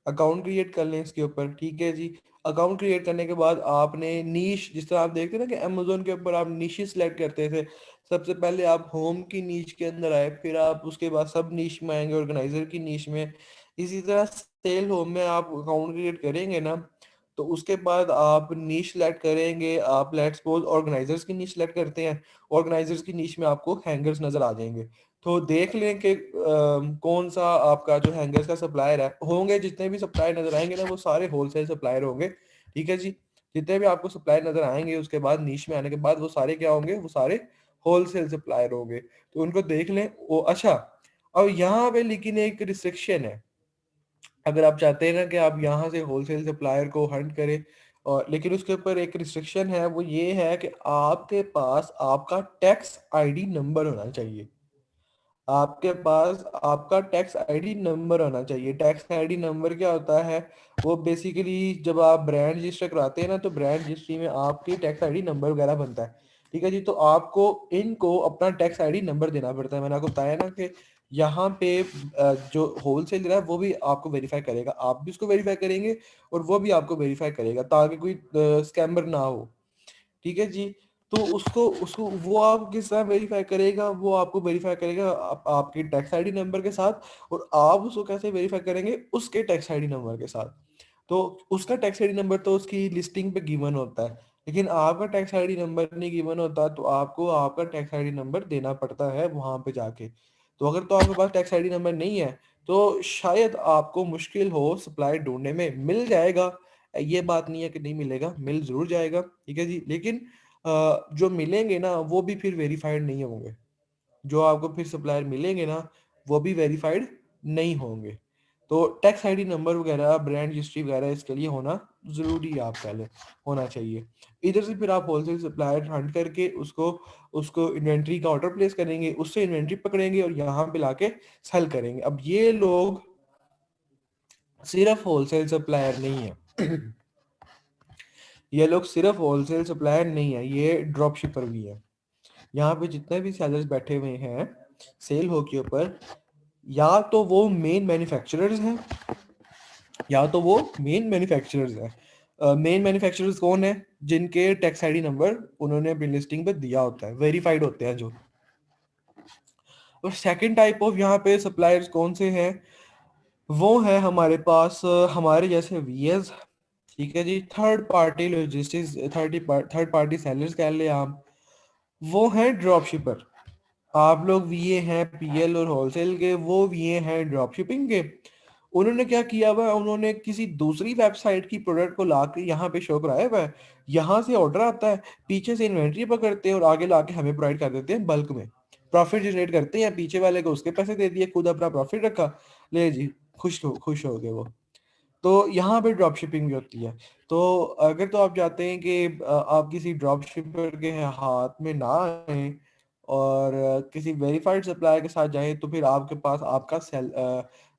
अकाउंट क्रिएट कर लें इसके ऊपर। ठीक है जी, अकाउंट क्रिएट करने के बाद आपने नीश, जिस तरह आप देखते हैं ना कि अमेजोन के ऊपर आप नीश सेलेक्ट करते थे, सबसे पहले आप होम की नीश के अंदर आए, फिर आप उसके बाद सब नीश में आएंगे, ऑर्गेनाइजर की नीश में। इसी तरह सेल होम में आप अकाउंट क्रिएट करेंगे ना, तो उसके बाद आप नीश सेलेक्ट करेंगे। आप लेट्स सपोज ऑर्गेनाइजर्स की नीश सेलेक्ट करते हैं, ऑर्गेनाइजर्स की नीश में आपको हैंगर्स नजर आ जाएंगे। तो देख लें कि कौन सा आपका जो हैंगर्स का सप्लायर है, होंगे जितने भी सप्लायर नजर आएंगे ना वो सारे होलसेल सप्लायर होंगे। ठीक है जी, जितने भी आपको सप्लायर नजर आएंगे उसके बाद नीश में आने के बाद वो सारे क्या होंगे, वो सारे होलसेल सप्लायर होंगे। तो उनको देख लें। वो अच्छा, और यहाँ पे लेकिन एक रिस्ट्रिक्शन है। अगर आप चाहते हैं ना कि आप यहाँ से होलसेल सप्लायर को हंट करें, और लेकिन उसके ऊपर एक रिस्ट्रिक्शन है, वो ये है कि आपके पास आपका टैक्स आईडी नंबर होना चाहिए। आपके पास आपका टैक्स आईडी नंबर होना चाहिए। टैक्स आईडी नंबर क्या होता है? वो बेसिकली जब आप ब्रांड रजिस्टर कराते हैं ना, तो ब्रांड रजिस्ट्री में आपकी टैक्स आईडी नंबर वगैरह बनता है। ठीक है जी, तो आपको इनको अपना टैक्स आईडी नंबर देना पड़ता है। मैंने आपको बताया ना कि यहाँ पे जो होलसेल है वो भी आपको वेरीफाई करेगा, आप भी उसको वेरीफाई करेंगे और वो भी आपको वेरीफाई करेगा, ताकि कोई स्कैमर ना हो। ठीक है जी, तो उसको उसको वो आप किस तरह वेरीफाई करेगा? वो आपको वेरीफाई करेगा आपकी टैक्स आईडी नंबर के साथ। और आप उसको कैसे वेरीफाई करेंगे? उसके टैक्स आईडी नंबर के साथ। तो उसका टैक्स आईडी नंबर तो उसकी लिस्टिंग पे गिवन होता है, लेकिन आपका टैक्स आईडी नंबर नहीं गिवन होता, तो आपको आपका टैक्स आईडी नंबर देना पड़ता है वहां पे जाके। तो अगर तो आपके पास टैक्स आईडी नंबर नहीं है तो शायद आपको मुश्किल हो सप्लाई ढूंढने में। मिल जाएगा, ये बात नहीं है कि नहीं मिलेगा, मिल जरूर जाएगा। ठीक है जी, लेकिन जो मिलेंगे ना वो भी फिर वेरीफाइड नहीं होंगे। जो आपको फिर सप्लायर मिलेंगे ना वो भी वेरीफाइड नहीं होंगे। तो टैक्स आईडी नंबर वगैरह, ब्रांड हिस्ट्री वगैरह इसके लिए होना जरूरी है, आप पहले होना चाहिए। इधर से फिर आप होलसेल सप्लायर हंट करके उसको उसको इन्वेंट्री का ऑर्डर प्लेस करेंगे, उससे इन्वेंट्री पकड़ेंगे और यहाँ पे लाके सेल करेंगे। अब ये लोग सिर्फ होलसेल सप्लायर नहीं है। ये लोग सिर्फ होलसेल सप्लायर नहीं है, ये ड्रॉप शिपर भी है। यहाँ पे जितने भी सेलर्स बैठे हुए हैं सेल हो के ऊपर, या तो वो मेन मैन्युफैक्चरर्स हैं, या तो वो मेन मैन्युफैक्चरर्स हैं। मेन मैन्युफैक्चरर्स कौन है? जिनके टैक्स आईडी नंबर उन्होंने अपनी लिस्टिंग पे दिया होता है, वेरीफाइड होते हैं जो। और सेकंड टाइप ऑफ यहाँ पे सप्लायर्स कौन से हैं? वो है हमारे पास हमारे जैसे वीएस। ठीक है जी, third party logistics, third party sellers कह ले आप, वो हैं ड्रॉप शिपर। आप लोग वीए हैं पीएल और होलसेल के, वो वीए हैं ड्रॉप शिपिंग के। उन्होंने क्या किया हुआ है? उन्होंने किसी दूसरी वेबसाइट की प्रोडक्ट को लाके यहाँ पे शो कराया हुआ है। यहाँ से ऑर्डर आता है, पीछे से इन्वेंट्री पकड़ते हैं और आगे लाके हमें प्रोवाइड कर देते हैं बल्क में। प्रॉफिट जनरेट करते हैं, पीछे वाले को उसके पैसे दे दिए, खुद अपना प्रॉफिट रखा, ले जी, खुश हो गए वो। तो यहाँ पे ड्रॉप शिपिंग भी होती है। तो अगर तो आप चाहते हैं कि आप किसी ड्रॉप शिपर के हाथ में ना आए और किसी वेरीफाइड सप्लायर के साथ जाएं तो फिर आपके पास आपका सेल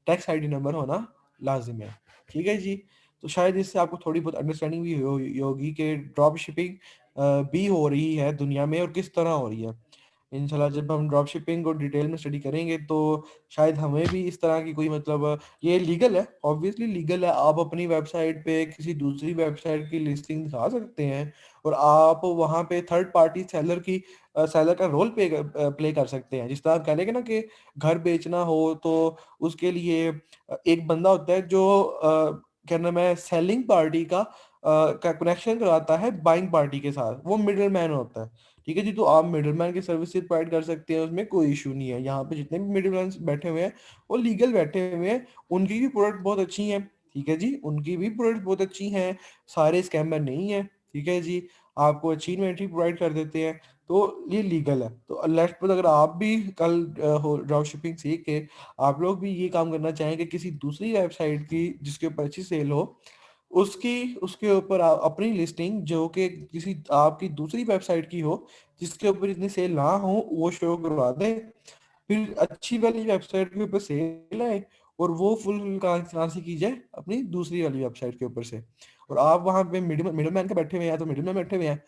टैक्स आईडी नंबर होना लाजिम है। ठीक है जी। तो शायद इससे आपको थोड़ी बहुत अंडरस्टैंडिंग भी होगी कि ड्रॉप शिपिंग भी हो रही है दुनिया में और किस तरह हो रही है। इंशाल्लाह जब हम ड्रॉप शिपिंग को डिटेल में स्टडी करेंगे तो शायद हमें भी इस तरह की कोई मतलब ये लीगल है, ऑब्वियसली लीगल है। आप अपनी वेबसाइट पे किसी दूसरी वेबसाइट की लिस्टिंग दिखा सकते हैं और आप वहाँ पे थर्ड पार्टी सेलर की सेलर का रोल प्ले कर सकते हैं। जिस तरह आप कह लेंगे ना कि घर बेचना हो तो उसके लिए एक बंदा होता है जो क्या नाम है सेलिंग पार्टी का कनेक्शन कराता है बाइंग पार्टी के साथ, वो मिडिल मैन होता है। ठीक है जी। तो आप मिडिलमैन की सर्विसेज प्रोवाइड कर सकते हैं, उसमें कोई इशू नहीं है। यहाँ पे जितने भी मिडिलमैन बैठे हुए हैं वो लीगल बैठे हुए हैं, उनकी भी प्रोडक्ट बहुत अच्छी हैं। ठीक है जी, उनकी भी प्रोडक्ट बहुत अच्छी हैं, सारे स्कैमर नहीं है। ठीक है जी, आपको अच्छी इन्वेंट्री प्रोवाइड कर देते हैं, तो ये लीगल है। तो लेट्स सपोज अगर आप भी कल ड्रॉप शिपिंग सीख के आप लोग भी ये काम करना चाहेंगे किसी दूसरी वेबसाइट की जिसके ऊपर अच्छी सेल हो, उसकी उसके ऊपर अपनी लिस्टिंग जो कि किसी आपकी दूसरी वेबसाइट की हो जिसके ऊपर इतनी सेल ना हो वो शो करवा दें, फिर अच्छी वाली वेबसाइट के ऊपर सेल आए और वो फुल कहाँ से की जाए अपनी दूसरी वाली वेबसाइट के ऊपर से। और आप वहां पे मिडिल मैन के बैठे हुए हैं तो मिडिल मैन बैठे हुए हैं।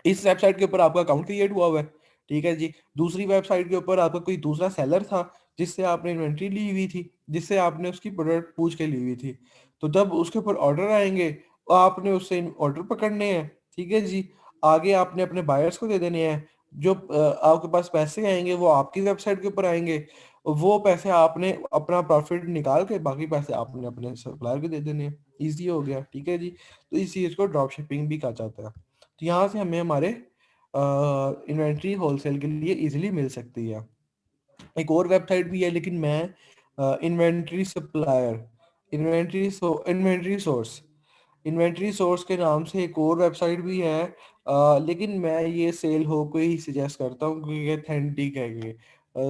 इस वेबसाइट के ऊपर आपका अकाउंट क्रिएट हुआ हुआ है। ठीक है जी। दूसरी वेबसाइट के ऊपर आपका कोई दूसरा सेलर था जिससे आपने इन्वेंट्री ली हुई थी, जिससे आपने उसकी प्रोडक्ट पूछ के ली हुई थी। तो जब उसके ऊपर ऑर्डर आएंगे तो आपने उससे ऑर्डर पकड़ने हैं। ठीक है जी। आगे आपने अपने बायर्स को दे देने हैं। जो आपके पास पैसे आएंगे वो आपकी वेबसाइट के ऊपर आएंगे, वो पैसे आपने अपना प्रॉफिट निकाल के बाकी पैसे आपने अपने सप्लायर को दे देने हैं। ईजी हो गया। ठीक है जी। तो इस चीज को ड्रॉप शिपिंग भी कहा जाता है। तो यहाँ से हमें हमारे इन्वेंट्री होलसेल के लिए इजीली मिल सकती है। एक और वेबसाइट भी है लेकिन मैं इन्वेंट्री सप्लायर इन्वेंट्री सोर्स के नाम से एक और वेबसाइट भी है। लेकिन मैं ये सेल हो को ही सजेस्ट करता हूँ क्योंकि अथेंटिक है, ये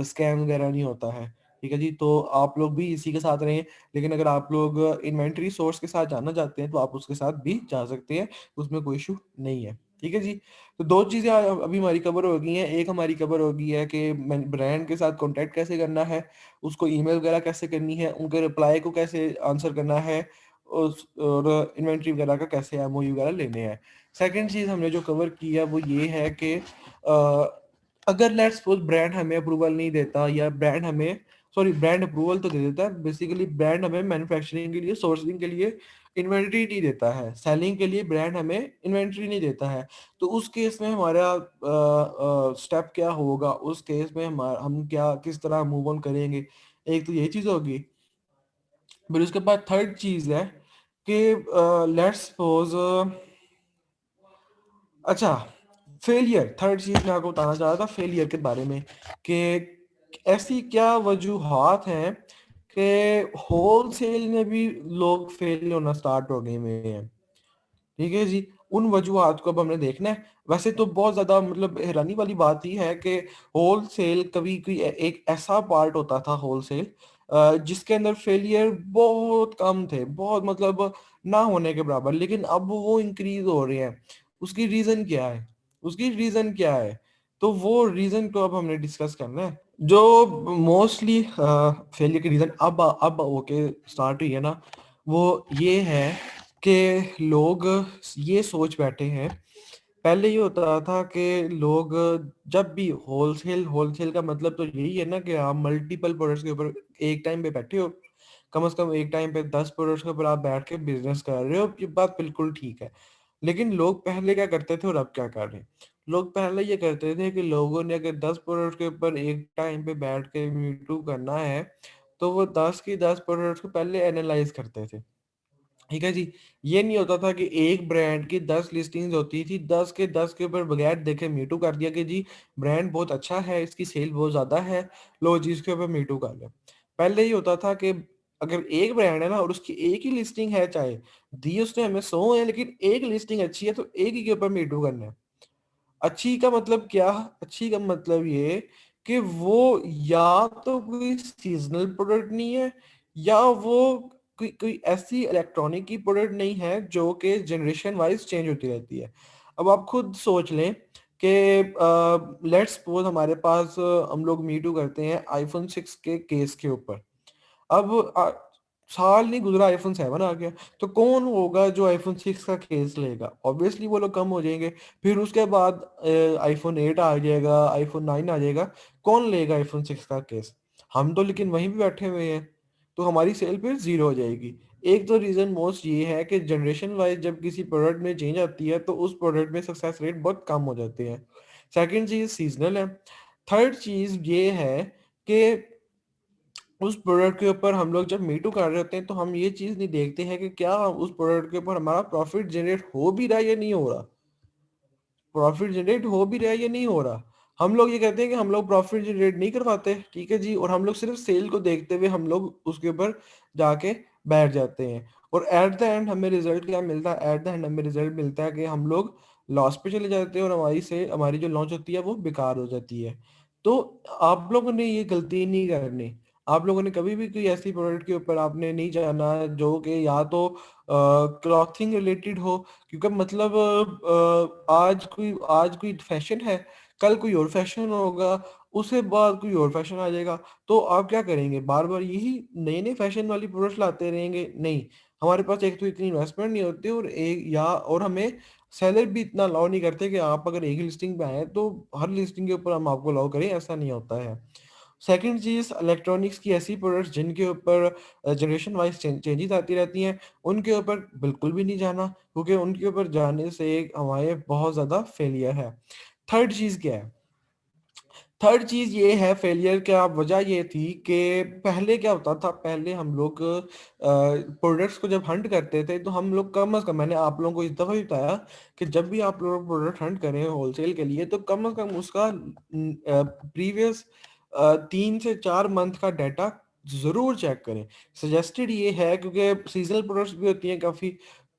स्कैम वगैरह नहीं होता है। ठीक है जी। तो आप लोग भी इसी के साथ रहें, लेकिन अगर आप लोग इन्वेंट्री सोर्स के साथ जाना चाहते हैं तो आप उसके साथ भी जा सकते हैं, उसमें कोई इशू नहीं है। ठीक है जी। तो दो चीजें अभी हमारी कवर हो गई हैं। एक हमारी कवर हो गई है कि ब्रांड के साथ कांटेक्ट कैसे करना है, उसको ईमेल वगैरह कैसे करनी है, उनके रिप्लाई को कैसे आंसर करना है, और इन्वेंट्री वगैरह का कैसे एमओयू वगैरह लेने हैं। सेकंड चीज हमने जो कवर की है वो ये है कि अगर लेट्स सपोज ब्रांड हमें अप्रूवल नहीं देता, या ब्रांड हमें सॉरी ब्रांड अप्रूवल तो दे देता है, बेसिकली ब्रांड हमें मैन्युफैक्चरिंग के लिए सोर्सिंग के लिए इन्वेंट्री नहीं देता है, सेलिंग के लिए ब्रांड हमें इन्वेंट्री नहीं देता है। तो उस केस में हमारा स्टेप क्या होगा, उस केस में हम क्या किस तरह मूव ऑन करेंगे। एक तो यही चीज होगी। फिर उसके बाद थर्ड चीज है कि लेट्स सपोज अच्छा फेलियर, थर्ड चीज मैं आपको बताना चाह रहा था फेलियर के बारे में कि ऐसी क्या वजूहात हैं कि होलसेल में भी लोग फेल होना स्टार्ट हो गए हुए हैं। ठीक है जी। उन वजूहात को अब हमने देखना है। वैसे तो बहुत ज्यादा मतलब हैरानी वाली बात ही है कि होलसेल कभी कोई एक ऐसा पार्ट होता था होलसेल जिसके अंदर फेलियर बहुत कम थे, बहुत मतलब ना होने के बराबर, लेकिन अब वो इंक्रीज हो रहे हैं। उसकी रीजन क्या है, उसकी रीजन क्या है? तो वो रीजन को अब हमने डिस्कस करना है। जो मोस्टली फेलियर की रीजन अब ओके स्टार्ट हुई है ना, वो ये है कि लोग ये सोच बैठे हैं। पहले ये होता था कि लोग जब भी होलसेल होलसेल का मतलब तो यही है ना कि आप मल्टीपल प्रोडक्ट्स के ऊपर एक टाइम पे बैठे हो, कम से कम एक टाइम पे 10 प्रोडक्ट्स के ऊपर आप बैठ के बिजनेस कर रहे हो, ये बात बिल्कुल ठीक है। लेकिन लोग पहले क्या करते थे और अब क्या कर रहे हैं? लोग पहले ये करते थे कि लोगों ने अगर 10 प्रोडक्ट के ऊपर एक टाइम पे बैठ के मीटू करना है तो वो 10 की 10 प्रोडक्ट्स को पहले एनालाइज करते थे। ठीक है जी। ये नहीं होता था कि एक ब्रांड की 10 लिस्टिंग्स होती थी, 10 के 10 के ऊपर बगैर देखे मीटू कर दिया कि जी ब्रांड बहुत अच्छा है, इसकी सेल बहुत ज्यादा है, लो जी इसके ऊपर मीटू कर ले। पहले ही होता था कि अगर एक ब्रांड है ना और उसकी एक ही लिस्टिंग है, चाहे दी उसने हमें 100 है लेकिन एक लिस्टिंग अच्छी है तो एक ही के ऊपर मीटू करना है। अच्छी का मतलब क्या? अच्छी का मतलब ये कि वो या तो कोई सीजनल प्रोडक्ट नहीं है, या वो कोई कोई ऐसी इलेक्ट्रॉनिक की प्रोडक्ट नहीं है जो कि जनरेशन वाइज चेंज होती रहती है। अब आप खुद सोच लें कि लेट्स सपोज हमारे पास हम लोग मी टू करते हैं आईफोन 6 के केस के ऊपर। अब साल नहीं गुजरा आईफोन 7 आ गया, तो कौन होगा जो आईफोन 6 का केस लेगा? ऑब्वियसली वो लोग कम हो जाएंगे। फिर उसके बाद आईफोन 8 आ जाएगा, आईफोन 9 आ जाएगा, कौन लेगा आईफोन 6 का केस? हम तो लेकिन वहीं भी बैठे हुए हैं, तो हमारी सेल फिर जीरो हो जाएगी। एक तो रीजन मोस्ट ये है कि जनरेशन वाइज जब किसी प्रोडक्ट में चेंज आती है तो उस प्रोडक्ट में सक्सेस रेट बहुत कम हो जाते हैं। सेकंड चीज सीजनल है। थर्ड चीज ये है कि उस प्रोडक्ट के ऊपर हम लोग जब मीटू कर रहे होते हैं तो हम ये चीज नहीं देखते हैं कि क्या उस प्रोडक्ट के ऊपर हमारा प्रॉफिट जनरेट हो भी रहा है या नहीं हो रहा। प्रॉफिट जनरेट हो भी रहा है या नहीं हो रहा। हम लोग ये कहते हैं कि हम लोग प्रॉफिट जनरेट नहीं करवाते, ठीक है जी, और हम लोग सिर्फ सेल को देखते हुए हम लोग उसके ऊपर जाके बैठ जाते हैं। और एट द एंड हमें रिजल्ट क्या मिलता है? एट द एंड हमें रिजल्ट मिलता है कि हम लोग लॉस पे चले जाते हैं और हमारी जो लॉन्च होती है वो बेकार हो जाती है। तो आप लोगों ने ये गलती नहीं करनी। आप लोगों ने कभी भी कोई ऐसी प्रोडक्ट के ऊपर आपने नहीं जाना जो कि या तो क्लॉथिंग रिलेटेड हो, क्योंकि मतलब आज कोई फैशन है, कल कोई और फैशन होगा, उसके बाद कोई और फैशन आ जाएगा। तो आप क्या करेंगे? बार बार यही नए नए फैशन वाली प्रोडक्ट्स लाते रहेंगे? नहीं। हमारे पास एक तो इतनी इन्वेस्टमेंट नहीं होती, और हमें सेलर भी इतना अलाउ नहीं करते कि आप अगर एक ही लिस्टिंग पे आए तो हर लिस्टिंग के ऊपर हम आपको अलाउ करें, ऐसा नहीं होता है। सेकंड चीज, इलेक्ट्रॉनिक्स की ऐसी प्रोडक्ट्स जिनके ऊपर जनरेशन वाइज चेंजेस आती रहती हैं, उनके ऊपर बिल्कुल भी नहीं जाना, क्योंकि उनके ऊपर जाने से हमारे बहुत ज़्यादा फेलियर है। थर्ड चीज़ क्या है? थर्ड चीज़ ये है फेलियर का वजह ये थी कि पहले क्या होता था, पहले हम लोग प्रोडक्ट्स को जब हंट करते थे तो हम लोग कम अज़ कम, मैंने आप लोगों को इस दफ़ा भी बताया कि जब भी आप लोग प्रोडक्ट हंट करें होलसेल के लिए तो कम अज़ कम उसका प्रीवियस 3 से 4 मंथ का डाटा ज़रूर चेक करें। सजेस्टेड ये है, क्योंकि सीजनल प्रोडक्ट्स भी होती हैं काफ़ी,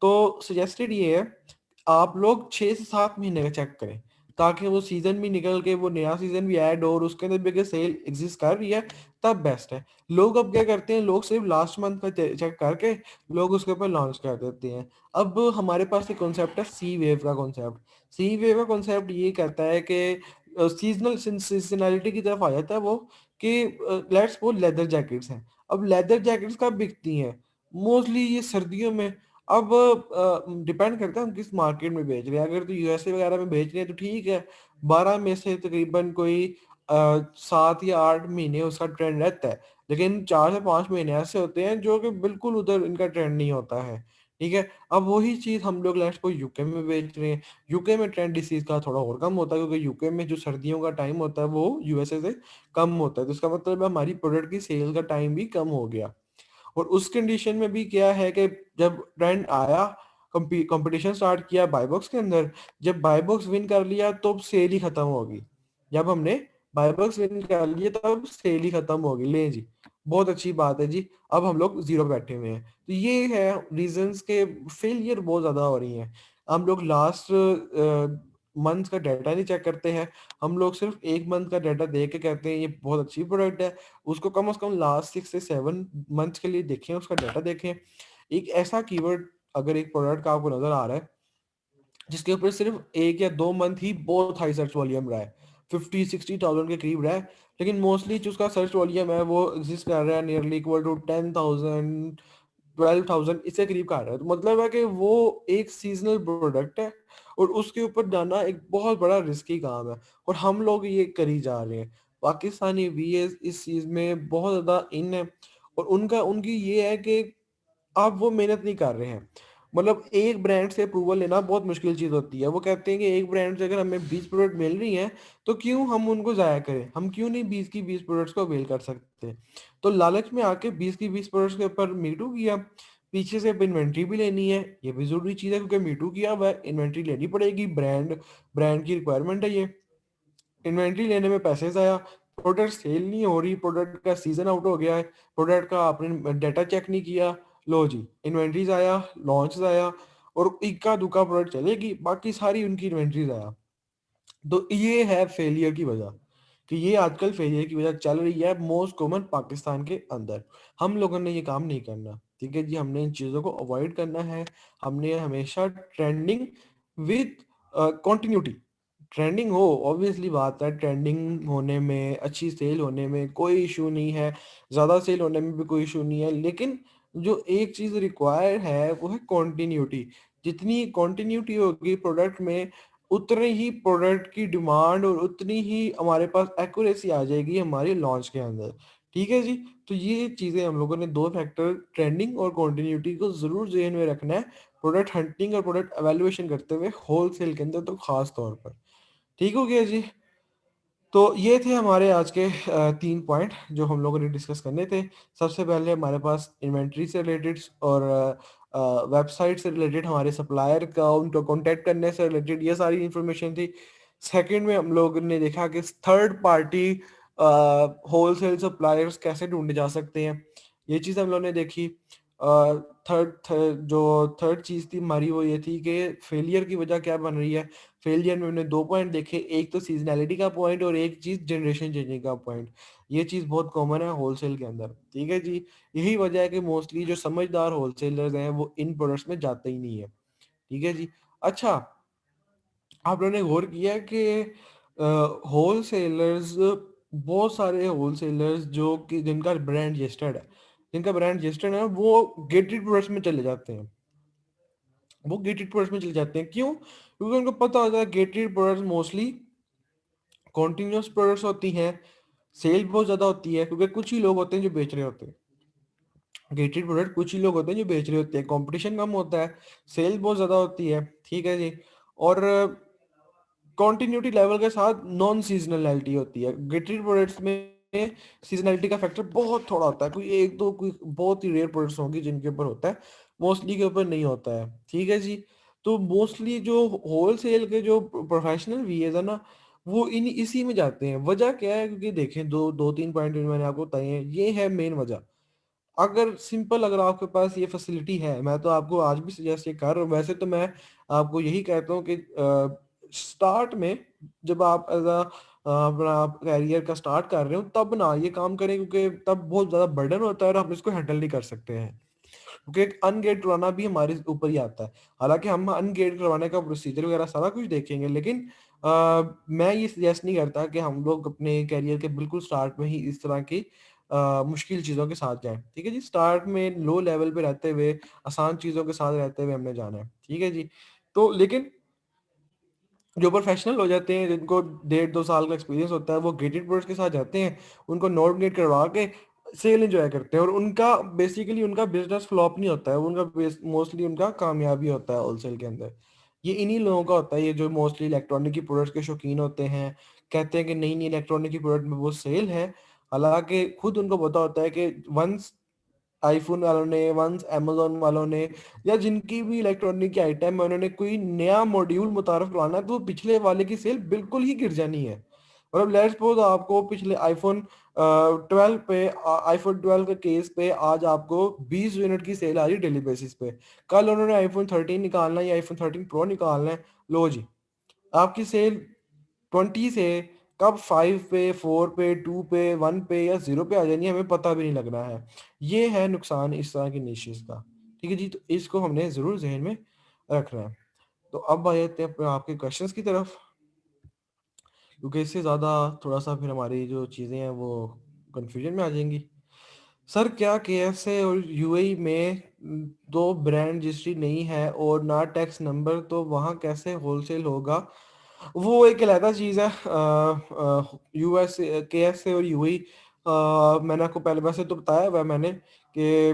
तो सजेस्टेड ये है आप लोग 6 से 7 महीने का चेक करें, ताकि वो सीजन भी निकल के वो नया सीजन भी ऐड हो और उसके अंदर भी अगर सेल एग्जिस्ट कर रही है तब बेस्ट है। लोग अब क्या करते हैं, लोग सिर्फ लास्ट मंथ का चेक करके लोग उसके ऊपर लॉन्च कर देते हैं। अब हमारे पास एक कॉन्सेप्ट है सी वेव का कॉन्सेप्ट। सी वेव का कॉन्सेप्ट ये कहता है कि सीजनल सीजनैलिटी की तरफ आ जाता है वो, कि लेट्स वो लेदर जैकेट्स हैं। अब लेदर जैकेट्स कब बिकती हैं? मोस्टली ये सर्दियों में। अब डिपेंड करता है हम किस मार्केट में बेच रहे हैं। अगर तो यूएसए वगैरह में बेच रहे हैं तो ठीक है, 12 में से तकरीबन कोई 7 या 8 महीने उसका ट्रेंड रहता है। लेकिन 4 से 5 महीने ऐसे होते हैं जो कि बिल्कुल उधर इनका ट्रेंड नहीं होता है, ठीक है। अब वही चीज़ हम लोग लेट्स को यूके में बेच रहे हैं। यूके में ट्रेंड इस चीज़ का थोड़ा और कम होता है, क्योंकि यूके में जो सर्दियों का टाइम होता है वो यूएसए से कम होता है, तो इसका मतलब है हमारी प्रोडक्ट की सेल का टाइम भी कम हो गया। और उस कंडीशन में भी क्या है कि जब ट्रेंड आया, कंपटीशन स्टार्ट किया बाय बॉक्स के अंदर, जब बाय बॉक्स विन कर लिया तो सेल ही खत्म होगी। जब हमने बाय बॉक्स विन कर लिया तब सेल ही खत्म होगी। ले जी, बहुत अच्छी बात है जी, अब हम लोग जीरो पे बैठे हुए हैं। तो ये है रीजंस के फेलियर बहुत ज्यादा हो रही हैं। हम लोग लास्ट मंथ का डाटा नहीं चेक करते हैं, हम लोग सिर्फ एक मंथ का डाटा देख के कहते हैं ये बहुत अच्छी प्रोडक्ट है। उसको कम से कम लास्ट 6 से 7 मंथ के लिए देखें, उसका डाटा देखें। एक ऐसा कीवर्ड अगर एक प्रोडक्ट का आपको नजर आ रहा है जिसके ऊपर सिर्फ 1 या 2 मंथ ही बहुत हाई सर्च वॉल्यूम रहा है, 50-60 थाउजेंड के करीब रहा है, लेकिन मोस्टली जो उसका सर्च वॉल्यूम है वो एग्जिस्ट कर रहा है नियरली इक्वल टू 10,000, 12,000, इससे करीब का आ रहा है। तो मतलब है कि वो एक सीजनल प्रोडक्ट है और उसके ऊपर जाना एक बहुत बड़ा रिस्की काम है, और हम लोग ये करी जा रहे हैं। पाकिस्तानी वीएस इस चीज में बहुत ज्यादा इन है, और उनकी ये है कि आप वो मेहनत नहीं कर रहे हैं। मतलब एक ब्रांड से अप्रूवल लेना बहुत मुश्किल चीज़ होती है। वो कहते हैं कि एक ब्रांड से अगर हमें 20 प्रोडक्ट मिल रही हैं तो क्यों हम उनको ज़ाया करें, हम क्यों नहीं 20 की 20 प्रोडक्ट्स को अवेल कर सकते। तो लालच में आके 20 की 20 प्रोडक्ट्स के ऊपर मीटू किया। पीछे से इन्वेंट्री भी लेनी है, ये भी ज़रूरी चीज़ है, क्योंकि मीटू किया हुआ है, इन्वेंट्री लेनी पड़ेगी, ब्रांड ब्रांड की रिक्वायरमेंट है ये। इन्वेंट्री लेने में पैसे ज़ाया, प्रोडक्ट सेल नहीं हो रही, प्रोडक्ट का सीजन आउट हो गया है, प्रोडक्ट का आपने डाटा चेक नहीं किया, लो जी इन्वेंट्रीज आया, लॉन्च आया, और इक्का दुक्का प्रोडक्ट चलेगी, बाकी सारी उनकी इन्वेंट्रीज आया। तो ये है फेलियर की वजह, कि ये आजकल फेलियर की वजह चल रही है मोस्ट कॉमन पाकिस्तान के अंदर। हम लोगों ने ये काम नहीं करना, ठीक है जी, हमने इन चीज़ों को अवॉइड करना है। हमने हमेशा ट्रेंडिंग विद कंटिन्यूटी, ट्रेंडिंग हो, ऑब्वियसली बात है, ट्रेंडिंग होने में, अच्छी सेल होने में कोई इशू नहीं है, ज़्यादा सेल होने में भी कोई इशू नहीं है, लेकिन जो एक चीज़ रिक्वायर है वो है कॉन्टिन्यूटी। जितनी कॉन्टिन्यूटी होगी प्रोडक्ट में, उतनी ही प्रोडक्ट की डिमांड और उतनी ही हमारे पास एक्यूरेसी आ जाएगी हमारे लॉन्च के अंदर। ठीक है जी? तो ये चीज़ें हम लोगों ने 2 फैक्टर, ट्रेंडिंग और कॉन्टिन्यूटी को ज़रूर ज़हन में रखना है, प्रोडक्ट हंटिंग और प्रोडक्ट इवैल्यूएशन करते हुए होलसेल के अंदर तो ख़ास तौर पर। ठीक हो गया जी। तो ये थे हमारे आज के 3 पॉइंट जो हम लोगों ने डिस्कस करने थे। सबसे पहले हमारे पास इन्वेंटरी से रिलेटेड और वेबसाइट से रिलेटेड, हमारे सप्लायर का उनको कॉन्टैक्ट करने से रिलेटेड ये सारी इन्फॉर्मेशन थी। सेकंड में हम लोगों ने देखा कि थर्ड पार्टी होलसेल सप्लायर्स कैसे ढूँढे जा सकते हैं। ये चीज़ हम लोगों ने देखी। जो थर्ड चीज़ थी हमारी वो ये थी कि फेलियर की वजह क्या बन रही है। फेलियर में हमने 2 पॉइंट देखे, एक तो सीज़नैलिटी का पॉइंट और एक चीज़ जनरेशन चेंजिंग का पॉइंट। ये चीज़ बहुत कॉमन है होलसेल के अंदर, ठीक है जी। यही वजह है कि मोस्टली जो समझदार होलसेलर्स हैं वो इन प्रोडक्ट्स में जाते ही नहीं है, ठीक है जी। अच्छा, आप लोगों ने गौर किया है कि होलसेलर्स, बहुत सारे होलसेलर्स जो कि जिनका ब्रांड रजिस्टर्ड है, वो गेटेड प्रोडक्ट्स में चले जाते हैं। वो गेटेड प्रोडक्ट्स में चले जाते हैं, क्यों? क्योंकि उनको पता होता है gated products mostly continuous products होती हैं, सेल बहुत ज़्यादा होती है, क्योंकि कुछ ही लोग होते हैं जो बेच रहे होते हैं। गेटेड प्रोडक्ट कुछ ही लोग होते हैं जो बेच रहे होते हैं, कंपटीशन कम होता है, सेल बहुत ज़्यादा होती है, ठीक है जी। और कंटिन्यूटी लेवल के साथ नॉन सीजनलिटी होती है। गेटेड प्रोडक्ट्स में सीजनलिटी का फैक्टर बहुत थोड़ा होता है, कोई एक दो, कोई बहुत ही रेयर प्रोडक्ट्स होंगी जिनके ऊपर होता है, मोस्टली के ऊपर नहीं होता है, ठीक है जी। तो मोस्टली जो होलसेल के जो प्रोफेशनल वीएस है ना, वो इन इसी में जाते हैं। वजह क्या है? क्योंकि देखें, दो दो तीन पॉइंट मैंने आपको बताए हैं, ये है मेन वजह। अगर आपके पास ये फैसिलिटी है, मैं तो आपको आज भी सजेस्ट ये कर रहा हूँ, वैसे तो मैं आपको यही कहता हूँ कि स्टार्ट में, जब आप एज अ अपना कैरियर का स्टार्ट कर रहे हो, तब ना ये काम करें, क्योंकि तब बहुत ज़्यादा बर्डन होता है और हम इसको हैंडल नहीं कर सकते हैं, क्योंकि एक अनगेट करवाना भी हमारे ऊपर ही आता है। हालांकि हम अनगेट करवाने का प्रोसीजर वगैरह सारा कुछ देखेंगे, लेकिन मैं ये सजेस्ट नहीं करता कि हम लोग अपने कैरियर के बिल्कुल स्टार्ट में ही इस तरह की मुश्किल चीज़ों के साथ जाएँ। ठीक है जी? स्टार्ट में लो लेवल पे रहते हुए, आसान चीज़ों के साथ रहते हुए हमने जाना है। ठीक है जी? तो लेकिन जो प्रोफेशनल हो जाते हैं, जिनको 1.5-2 साल का एक्सपीरियंस होता है, वो गेटेड प्रोडक्ट्स के साथ जाते हैं, उनको नॉट गेट करवा के सेल एंजॉय करते हैं, और उनका बेसिकली उनका बिजनेस फ्लॉप नहीं होता है, उनका मोस्टली उनका कामयाबी होता है होलसेल के अंदर। ये इन्हीं लोगों का होता है, ये जो मोस्टली इलेक्ट्रॉनिक की प्रोडक्ट्स के शौकीन होते हैं, कहते हैं कि नहीं नहीं, इलेक्ट्रॉनिक की प्रोडक्ट में वो सेल है, हालांकि खुद उनको पता होता है कि वंस आईफोन वालों ने, वंस अमेज़न वालों ने, या जिनकी भी इलेक्ट्रॉनिक की आइटम है, उन्होंने कोई नया मॉड्यूल मुतारफ करवाना है, तो वो पिछले वाले की सेल बिल्कुल ही गिर जानी है। और अब लेट्स सपोज आपको पिछले आईफोन 12 पे, आईफोन 12 के केस पे आज आपको 20 यूनिट की सेल आ रही है डेली बेसिस पे। कल उन्होंने आईफोन 13 निकालना है या आईफोन 13 प्रो निकालना है, लो जी, आपकी सेल 20 से कब 5 पे, 4 पे, 2 पे, 1 पे या 0 पे आ जानी है, हमें पता भी नहीं लगना है। ये है नुकसान इस तरह की निशेज़ का। ठीक है जी? तो इसको हमने ज़रूर ज़हन में रखना है। तो अब आ जाते हैं अपने आपके क्वेश्चंस की तरफ, क्योंकि इससे ज़्यादा थोड़ा-सा फिर हमारी जो चीज़ें हैं वो कन्फ्यूजन में आ जाएँगी। सर, क्या केएफसी और यूएई में 2 ब्रांड रजिस्ट्री नहीं है और ना टैक्स नंबर, तो वहाँ कैसे होलसेल होगा? वो एक अलहदा चीज़ है। यूएस, केएफसी और यूएई, मैंने आपको पहले वैसे तो बताया हुआ है मैंने कि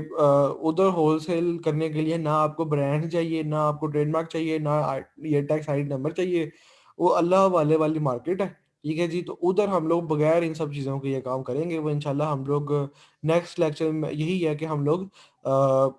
उधर होलसेल करने के लिए ना आपको ब्रांड चाहिए, ना आपको ट्रेडमार्क चाहिए, ना ये टैक्स आईडी नंबर चाहिए। वो अल्लाह वाले वाली मार्केट है, ठीक है जी। तो उधर हम लोग बगैर इन सब चीज़ों के ये काम करेंगे। वो इंशाल्लाह हम लोग नेक्स्ट लेक्चर में यही है कि हम लोग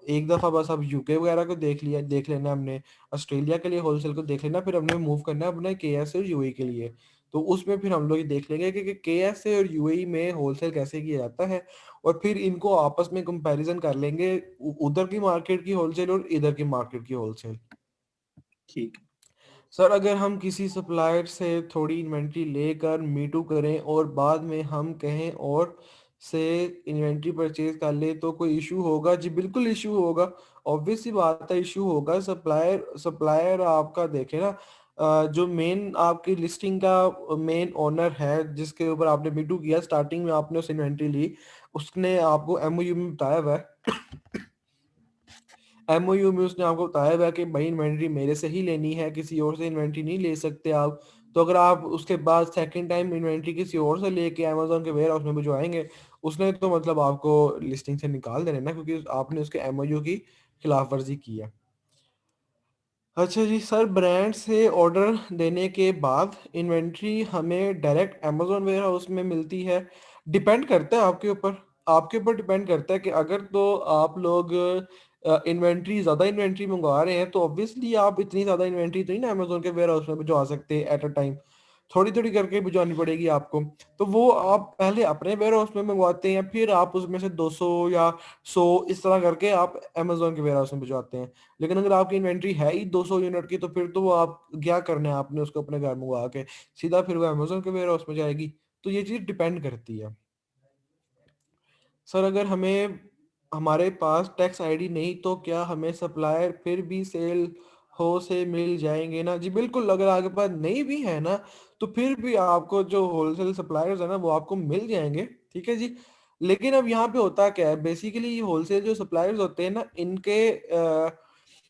एक दफ़ा बस अब यूके वगैरह को देख लेना हमने, ऑस्ट्रेलिया के लिए होलसेल को देख लेना, फिर हमने मूव करना है अपने केएसए और यूएई के लिए। तो उसमें फिर हम लोग ये देख लेंगे कि केएसए और यूएई में होलसेल कैसे किया जाता है, और फिर इनको आपस में कंपैरिजन कर लेंगे, उधर की मार्केट की होलसेल और इधर की मार्केट की होलसेल। ठीक है। सर, अगर हम किसी सप्लायर से थोड़ी इन्वेंट्री लेकर मीटू करें और बाद में हम कहें और से इन्वेंट्री परचेज कर ले, तो कोई इशू होगा? जी बिल्कुल इशू होगा, ऑब्वियस सी बात है, इशू होगा। सप्लायर सप्लायर आपका देखे ना, जो मेन आपकी लिस्टिंग का मेन ओनर है, जिसके ऊपर आपने बिडू किया, स्टार्टिंग में आपने उस इन्वेंट्री ली, उसने आपको एमओयू में बताया हुआ है एमओयू में उसने आपको बताया हुआ है कि भाई इन्वेंट्री मेरे से ही लेनी है, किसी और से इन्वेंट्री नहीं ले सकते आप। तो अगर आप उसके बाद सेकंड टाइम इन्वेंट्री किसी और से लेके अमेजोन के वेयर हाउस में भिजवाएंगे, उसने तो मतलब आपको लिस्टिंग से निकाल देना ना, क्योंकि आपने उसके एमओयू की खिलाफ वर्जी की है। अच्छा जी सर, ब्रांड से ऑर्डर देने के बाद इन्वेंट्री हमें डायरेक्ट अमेजोन वेयर हाउस में मिलती है? डिपेंड करता है आपके ऊपर डिपेंड करता है कि अगर तो आप लोग इन्वेंट्री ज़्यादा इन्वेंट्री मंगवा रहे हैं, तो ऑब्वियसली आप इतनी ज़्यादा इन्वेंट्री तो नहीं ना अमेजोन के वेयर हाउस में भिजवा सकते एट अ टाइम, थोड़ी थोड़ी करके भिजवानी पड़ेगी आपको। तो वो आप पहले अपने वेयर हाउस में मंगवाते हैं, फिर आप उसमें से 200 या 100 इस तरह करके आप अमेजोन के वेयर हाउस में भिजवाते हैं। लेकिन अगर आपकी इन्वेंट्री है ही 200 यूनिट की, तो फिर तो वो आप क्या करना है, आपने उसको अपने घर मंगवा के सीधा फिर वो अमेजोन के वेयर हाउस में जाएगी। तो ये चीज़ डिपेंड करती है। सर अगर हमें हमारे पास टैक्स आईडी नहीं, तो क्या हमें सप्लायर फिर भी सेल हो से मिल जाएंगे ना? जी बिल्कुल, अगर आपके पास नहीं भी है ना, तो फिर भी आपको जो होलसेल सप्लायर्स है ना, वो आपको मिल जाएंगे, ठीक है जी। लेकिन अब यहाँ पे होता क्या है, बेसिकली ये होलसेल जो सप्लायर्स होते हैं ना, इनके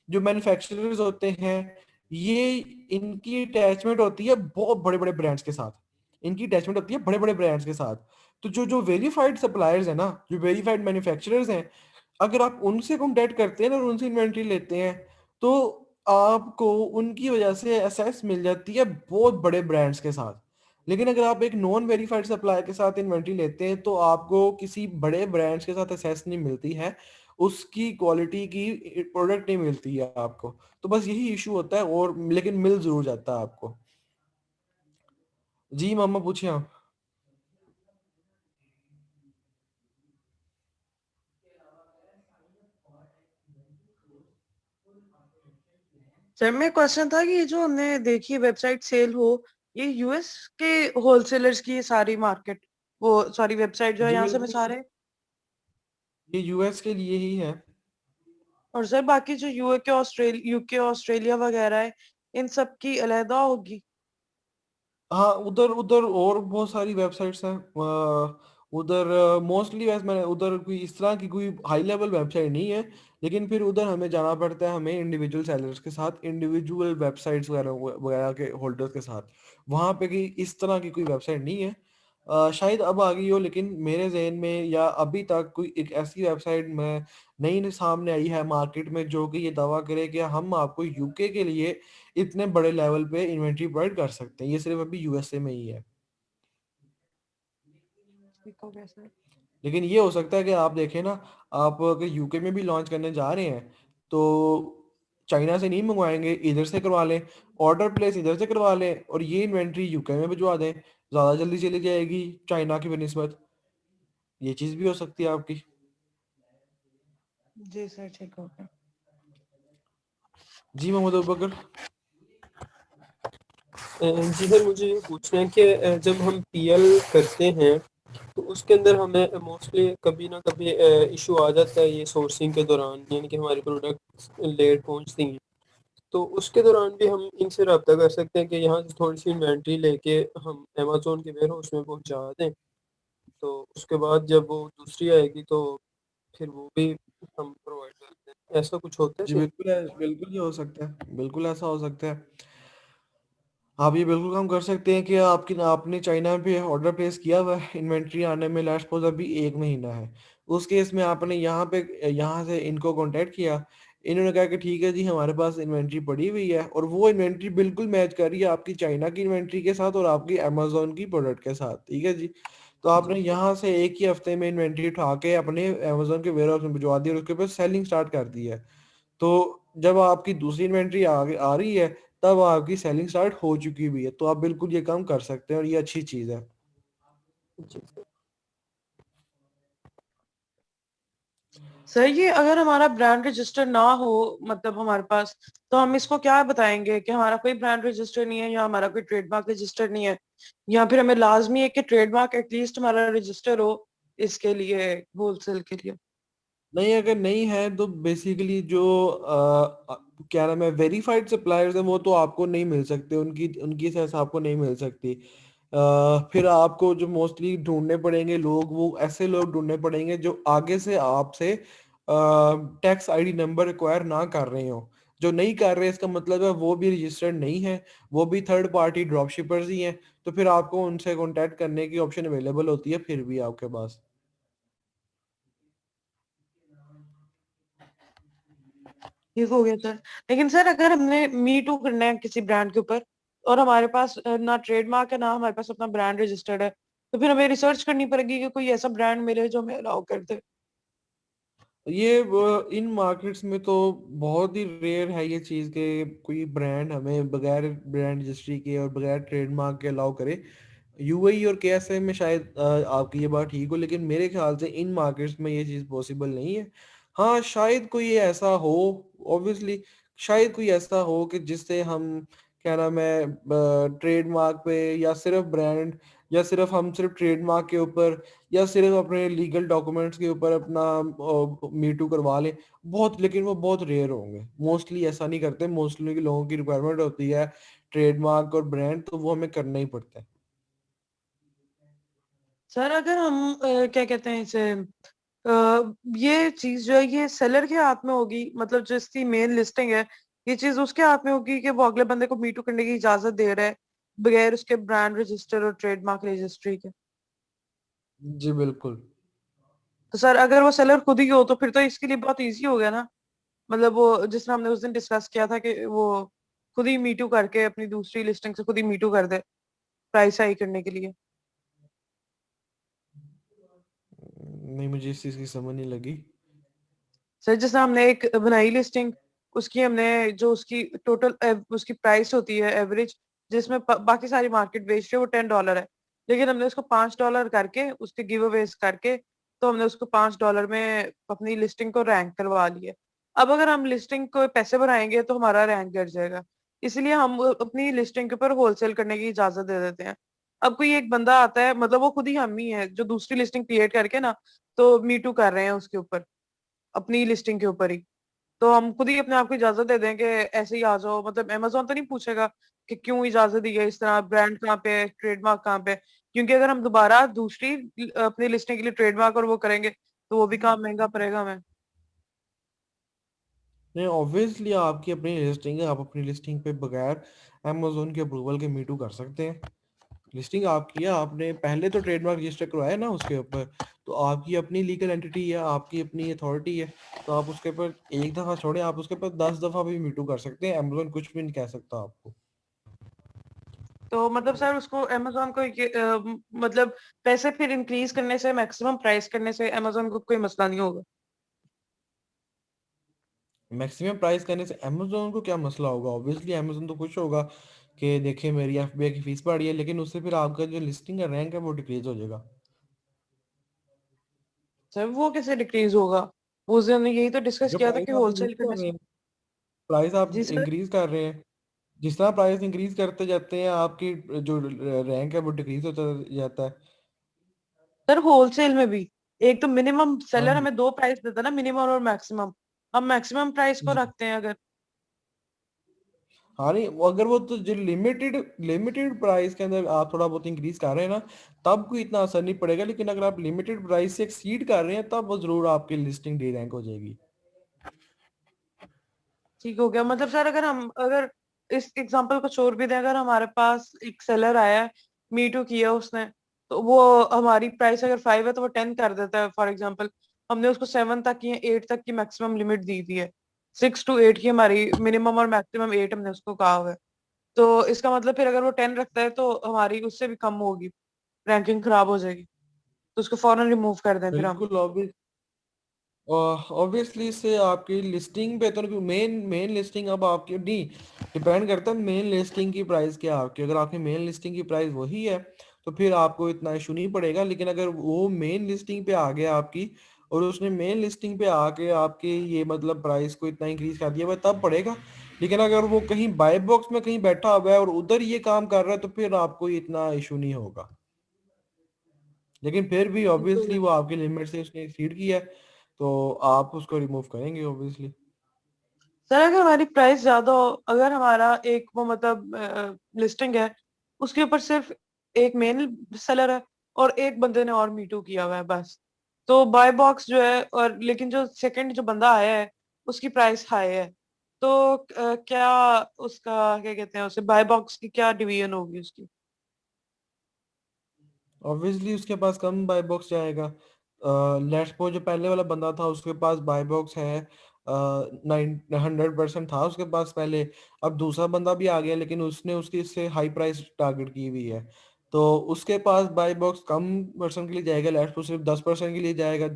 जो मैन्युफैक्चरर्स होते हैं, ये इनकी अटैचमेंट होती है बहुत बड़े बड़े ब्रांड्स के साथ, इनकी अटैचमेंट होती है बड़े बड़े ब्रांड्स के साथ। तो जो जो वेरीफाइड सप्लायर्स है ना, जो वेरीफाइड मैन्युफैक्चरर्स हैं, अगर आप उनसे कॉन्टैक्ट करते हैं ना और उनसे इन्वेंट्री लेते हैं, तो आपको उनकी वजह से एसेस मिल जाती है बहुत बड़े ब्रांड्स के साथ। लेकिन अगर आप एक नॉन वेरीफाइड सप्लायर के साथ इन्वेंट्री लेते हैं, तो आपको किसी बड़े ब्रांड्स के साथ एसेस नहीं मिलती है, उसकी क्वालिटी की प्रोडक्ट नहीं मिलती है आपको। तो बस यही इशू होता है, और लेकिन मिल जरूर जाता है आपको। जी मामा पूछिए आप। सर मेरा क्वेश्चन था कि ये जो हमने देखी वेबसाइट सेल हो, ये यूएस के होलसेलर्स की ये सारी मार्केट, वो सॉरी वेबसाइट जो है जी यहाँ से हमें बिल्कुल, सारे, ये यूएस के लिए ही है। और सर बाकी जो यूके ऑस्ट्रेलिया वगैरह है, इन सब की अलहदा होगी? हाँ, उधर उधर और बहुत सारी वेबसाइट्स हैं। उधर मोस्टली वैसे मैंने उधर कोई इस तरह की कोई हाई लेवल वेबसाइट नहीं है, लेकिन फिर उधर हमें जाना पड़ता है, हमें इंडिविजुअल सेलर्स के साथ, इंडिविजुअल वेबसाइट्स वगैरह वगैरह के होल्डर्स के साथ। वहाँ पे की इस तरह की कोई वेबसाइट नहीं है। शायद अब आ गई हो, लेकिन मेरे जहन में या अभी तक कोई एक ऐसी वेबसाइट में नई सामने आई है मार्केट में, जो कि ये दावा करे कि हम आपको यूके के लिए इतने बड़े लेवल पे इन्वेंट्री प्रोवाइड कर सकते हैं। ये सिर्फ अभी यूएसए में ही है। ठीक हो गया सर। लेकिन ये हो सकता है कि आप देखें ना, आप अगर यूके में भी लॉन्च करने जा रहे हैं, तो चाइना से नहीं मंगवाएंगे, इधर से करवा लें, ऑर्डर प्लेस इधर से करवा लें, और ये इन्वेंट्री यूके में भिजवा दें, ज़्यादा जल्दी चली जाएगी चाइना की बनिस्बत। ये चीज़ भी हो सकती है आपकी। जी सर ठीक हो गया। जी मोहम्मद अबूबकर। जी सर, मुझे ये पूछना है कि जब हम पीएल करते हैं तो उसके अंदर हमें मोस्टली कभी ना कभी इशू आ जाता है ये सोर्सिंग के दौरान, यानी कि हमारी प्रोडक्ट लेट पहुंचती हैं। तो उसके दौरान भी हम इनसे रब्ता कर सकते हैं कि यहाँ से थोड़ी सी इन्वेंट्री लेके हम अमेजोन के वेयर हाउस में पहुँचा दें। तो उसके बाद जब वो दूसरी आएगी तो फिर वो भी हम प्रोवाइड करते हैं। ऐसा कुछ होता है जी सीन? बिल्कुल है, बिल्कुल ये हो सकता है, बिल्कुल ऐसा हो सकता है। आप ये बिल्कुल काम कर सकते हैं कि आपकी आपने चाइना पे ऑर्डर प्लेस किया हुआ है, इन्वेंट्री आने में लास्ट सपोज अभी 1 महीना है। उस केस में आपने यहाँ से इनको कांटेक्ट किया, इन्होंने कहा कि ठीक है जी, हमारे पास इन्वेंट्री पड़ी हुई है, और वो इन्वेंट्री बिल्कुल मैच कर रही है आपकी चाइना की इन्वेंट्री के साथ और आपकी अमेजोन की प्रोडक्ट के साथ, ठीक है जी। तो जी। आपने यहाँ से एक ही हफ्ते में इन्वेंट्री उठा के अपने अमेजोन के वेयर हाउस में भिजवा दी और उसके ऊपर सेलिंग स्टार्ट कर दी है। तो जब आपकी दूसरी इन्वेंट्री आ रही है, तब आपकी सेलिंग स्टार्ट हो चुकी हुई है, तो आप बिल्कुल ये काम कर सकते हैं और ये अच्छी चीज़ है। जी सर। सर ये अगर हमारा ब्रांड रजिस्टर ना हो, मतलब हमारे पास, तो हम इसको क्या बताएंगे कि हमारा कोई ब्रांड रजिस्टर नहीं है या हमारा कोई ट्रेडमार्क रजिस्टर नहीं है, या फिर हमें लाजमी है कि ट्रेडमार्क एटलीस्ट हमारा रजिस्टर हो इसके लिए, होलसेल के लिए? नहीं, अगर नहीं है तो बेसिकली जो क्या नाम है, वेरीफाइड सप्लायर्स हैं, वो तो आपको नहीं मिल सकते, उनकी उनकी सेस आपको नहीं मिल सकती। फिर आपको जो मोस्टली ढूंढने पड़ेंगे लोग, वो ऐसे लोग ढूंढने पड़ेंगे जो आगे से आपसे टैक्स आईडी नंबर रिक्वायर ना कर रहे हो। जो नहीं कर रहे, इसका मतलब है वो भी रजिस्टर्ड नहीं है, वो भी थर्ड पार्टी ड्रॉप शिपर्स ही हैं। तो फिर आपको उनसे कांटेक्ट करने की ऑप्शन अवेलेबल होती है फिर भी आपके पास। ठीक हो गया सर। लेकिन सर अगर हमने मी टू करना है किसी ब्रांड के ऊपर और हमारे पास ना ट्रेडमार्क है ना हमारे पास अपना ब्रांड रजिस्टर्ड है, तो फिर हमें रिसर्च करनी पड़ेगी कि कोई ऐसा ब्रांड मिले जो हमें अलाउ कर दे। ये इन मार्केट्स में तो बहुत ही रेयर है ये चीज़ के कोई ब्रांड हमें बगैर ब्रांड रजिस्ट्री के और बगैर ट्रेडमार्क के अलाउ करे। यूएई और केएसए में शायद आपकी ये बात ठीक हो, लेकिन मेरे ख्याल से इन मार्केट्स में ये चीज़ पॉसिबल नहीं है। हाँ, शायद कोई ऐसा हो, ऑब्वियसली शायद कोई ऐसा हो कि जिससे हम, क्या नाम है, ट्रेडमार्क पे या सिर्फ ब्रांड, या सिर्फ हम सिर्फ ट्रेडमार्क के ऊपर, या सिर्फ अपने लीगल डॉक्यूमेंट्स के ऊपर अपना मीटू करवा लें। बहुत, लेकिन वो बहुत रेयर होंगे, मोस्टली ऐसा नहीं करते। मोस्टली लोगों की रिक्वायरमेंट होती है ट्रेडमार्क और ब्रांड, तो वो हमें करना ही पड़ता है। सर अगर हम क्या कहते हैं इसे ये चीज जो है ये सेलर के हाथ में होगी, मतलब जो इसकी मेन लिस्टिंग है ये चीज उसके हाथ में होगी कि वो अगले बंदे को मीटू करने की इजाजत दे रहा है बगैर उसके ब्रांड रजिस्टर और ट्रेडमार्क रजिस्ट्री के। जी बिल्कुल। तो सर अगर वो सेलर खुद ही हो तो फिर तो इसके लिए बहुत इजी हो गया ना। मतलब वो जिस तरह हमने उस दिन डिस्कस किया था कि वो खुद ही मीटू करके अपनी दूसरी लिस्टिंग से खुद ही मीटू कर दे प्राइस हाई करने के लिए। नहीं, मुझे इस चीज़ की समझ नहीं लगी। सर जैसे हमने एक बनाई लिस्टिंग, उसकी हमने जो उसकी टोटल उसकी प्राइस होती है एवरेज, जिसमें बाकी सारी मार्केट बेच रही है वो $10 है, लेकिन हमने उसको $5 करके उसके गिव अवेज करके तो हमने उसको $5 में अपनी लिस्टिंग को रैंक करवा लिया। अब अगर हम लिस्टिंग को पैसे बढ़ाएंगे तो हमारा रैंक गिर जाएगा, इसलिए हम अपनी लिस्टिंग के ऊपर होलसेल करने की इजाजत दे देते हैं। अब कोई एक बंदा आता है, मतलब वो खुद ही हम ही है जो दूसरी लिस्टिंग क्रिएट करके ना तो मीटू कर रहे हैं उसके ऊपर, अपनी लिस्टिंग के ऊपर ही। तो हम खुद ही अपने आप को इजाजत दे दें कि ऐसे ही आ जाओ, मतलब अमेजोन तो नहीं पूछेगा कि क्यों इजाजत दी है, इस तरह ब्रांड कहाँ पे है, ट्रेडमार्क कहाँ पे है। क्योंकि अगर हम दोबारा दूसरी अपनी लिस्टिंग के लिए ट्रेडमार्क और वो करेंगे तो वो भी काम महंगा पड़ेगा हमें। नहीं, ऑब्वियसली आपकी अपनी लिस्टिंग है, आप अपनी लिस्टिंग पे बगैर अमेजोन के अप्रूवल के मीटू कर सकते हैं। लिस्टिंग आपकी है, आपने पहले तो ट्रेडमार्क रजिस्टर करवाया ना उसके ऊपर, तो आपकी अपनी लीगल एंटिटी है, आपकी अपनी अथॉरिटी है। तो आप उसके ऊपर एक दफा छोड़े, आप उसके ऊपर 10 दफा भी मीटू कर सकते हैं, अमेजोन कुछ भी नहीं कह सकता आपको। तो मतलब सर उसको अमेजोन को मतलब पैसे फिर इंक्रीज करने से, मैक्सिमम प्राइस करने से अमेजोन को कोई मसला नहीं होगा। मैक्सिमम प्राइस करने से अमेजोन को क्या मसला होगा? ऑब्वियसली अमेजोन तो खुश होगा कि देखिए मेरी एफबीआई की फीस बढ़ी है, लेकिन उससे फिर आपका जो लिस्टिंग का रैंक है वो डिक्रीज हो जाएगा। सर वो कैसे डिक्रीज होगा? उस दिन हमने यही तो डिस्कस जो किया था प्राइस कि आप इंक्रीज होलसेल कर करने रहे से। हैं, प्राइस आप जी सर। इंक्रीज कर रहे हैं, जिस तरह प्राइस इंक्रीज करते जाते हैं आपकी जो रैंक है वो डिक्रीज होता जाता है। सर होलसेल में भी एक तो मिनिमम हाँ सेलर जी। हमें दो प्राइस देता है ना, मिनिमम और मैक्सिमम। हम मैक्सिमम प्राइस को जी। रखते हैं अगर। हाँ, नहीं अगर वो तो जो लिमिटेड लिमिटेड प्राइस के अंदर आप थोड़ा बहुत इंक्रीज कर रहे हैं ना, तब कोई इतना असर नहीं पड़ेगा। लेकिन अगर आप लिमिटेड प्राइस से एक्सीड कर रहे हैं, तब वो जरूर आपकी लिस्टिंग डी रैंक हो जाएगी। ठीक हो गया। मतलब सर अगर हम अगर इस एग्जांपल को छोड़ भी दें, अगर हमारे पास एक सेलर आया है, मीटू किया उसने, तो वो हमारी प्राइस अगर 5 है तो वो 10 कर देता है फॉर एग्जांपल। हमने उसको 7 तक की 8 तक की मैक्सिमम लिमिट दी थी है, 6 to 8 की हमारी मिनिमम और मैक्सिमम 8 हमने उसको कहा हुआ है। तो इसका मतलब फिर अगर वो 10 रखता है तो हमारी उससे भी कम होगी, रैंकिंग खराब हो जाएगी, तो उसको फौरन रिमूव कर दें फिर हम। बिल्कुल ऑब्वियसली इससे आपकी लिस्टिंग पे तो मेन मेन लिस्टिंग अब आपकी नहीं डिपेंड करता है, मेन लिस्टिंग की प्राइस क्या है आपकी। अगर आपकी मेन लिस्टिंग की प्राइस वही है तो फिर आपको इतना इशू नहीं पड़ेगा। लेकिन अगर वो मेन लिस्टिंग पे आ गया आपकी, और उसने मेन लिस्टिंग पे आके आपके ये मतलब प्राइस को इतना इंक्रीज कर दिया, वह तब पड़ेगा। लेकिन अगर वो कहीं बाय बॉक्स में कहीं बैठा हुआ है और उधर ये काम कर रहा है, तो फिर आपको इतना इशू नहीं होगा। लेकिन फिर भी ऑब्वियसली वो आपके लिमिट से उसने एक्सीड किया है, तो आप उसको रिमूव करेंगे ऑब्वियसली। सर अगर हमारी प्राइस ज्यादा हो, अगर हमारा एक वो मतलब लिस्टिंग है, उसके ऊपर सिर्फ एक मेन सेलर है और एक बंदे ने और मीटू किया हुआ है बस, तो बाय बॉक्स जो है, और लेकिन जो सेकंड जो बंदा आया है उसकी प्राइस हाई है, तो क्या उसका क्या कहते हैं उसे, बाय बॉक्स की क्या डिवीजन होगी उसकी? ऑब्वियसली उसके पास कम बाय बॉक्स जाएगा। लेट्स सपोज जो पहले वाला बंदा था उसके पास बाय बॉक्स है, 100% था उसके पास पहले। अब दूसरा बंदा भी आ गया लेकिन उसने उसकी इससे हाई प्राइस टारगेट की हुई है, तो उसके पास बाय बॉक्स कम परसेंट के लिए जाएगा। लेट्स सपोज सिर्फ 10% के लिए जाएगा,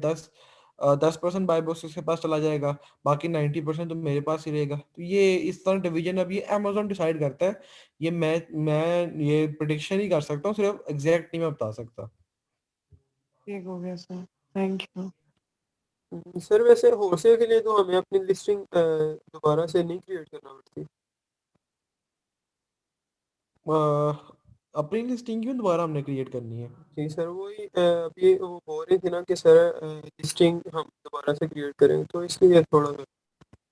10% बाय बॉक्स उसके पास चला जाएगा, बाकी 90% तो मेरे पास ही रहेगा। तो ये इस तरह डिवीजन अभी अमेजोन डिसाइड करता है। ये मैं ये प्रिडिक्शन ही कर सकता हूँ, सिर्फ एग्जैक्ट नहीं मैं बता सकता। ठीक हो गया सर, थैंक यू। सर वैसे होलसेल के लिए तो हमें अपनी लिस्टिंग दोबारा से नहीं क्रिएट करना पड़ती। अपनी लिस्टिंग क्यों दोबारा हमने क्रिएट करनी है? जी सर, वही अभी वो बोल रही थी ना कि सर लिस्टिंग हम दोबारा से क्रिएट करेंगे, तो इसलिए थोड़ा सा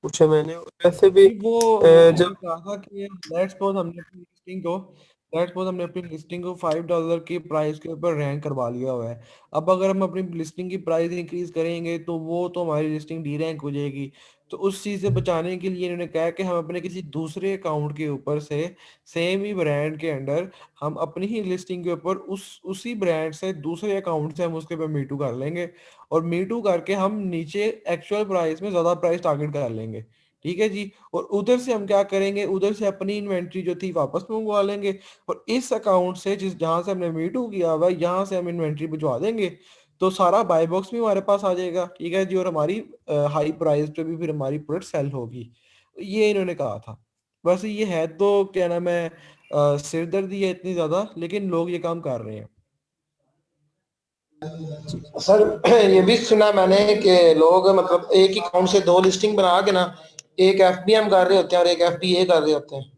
पूछा मैंने। वैसे भी नहीं, वो मैंने जब कहा था कि लेट्स सपोज हमने अपनी लिस्टिंग को $5 की प्राइस के ऊपर रैंक करवा लिया हुआ है। अब अगर हम अपनी लिस्टिंग की प्राइस इंक्रीज करेंगे तो वो तो हमारी लिस्टिंग डी रैंक हो जाएगी। तो उस चीज़ से बचाने के लिए इन्होंने कहा कि हम अपने किसी दूसरे अकाउंट के ऊपर से सेम ही ब्रांड के अंडर हम अपनी ही लिस्टिंग के ऊपर उसी ब्रांड से दूसरे अकाउंट से हम उसके ऊपर मीटू कर लेंगे, और मीटू करके हम नीचे एक्चुअल प्राइस में ज़्यादा प्राइस टारगेट कर लेंगे। ठीक है जी। और उधर से हम क्या करेंगे, उधर से अपनी इन्वेंट्री जो थी वापस मंगवा लेंगे, और इस अकाउंट से जिस जहां से हमने मीटू किया हुआ है यहाँ से हम इन्वेंट्री भिजवा देंगे। तो सारा बाय बॉक्स भी हमारे पास आ जाएगा। ठीक है जी। और हमारी हाई प्राइस पे भी फिर हमारी प्रोडक्ट सेल होगी। ये इन्होंने कहा था। बस ये है तो क्या नाम है, सिरदर्दी है इतनी ज्यादा, लेकिन लोग ये काम कर रहे हैं। सर ये भी सुना मैंने कि लोग मतलब एक ही अकाउंट से दो लिस्टिंग बना के ना, एक एफबीएम कर रहे होते हैं और एक एफबीए कर रहे होते हैं।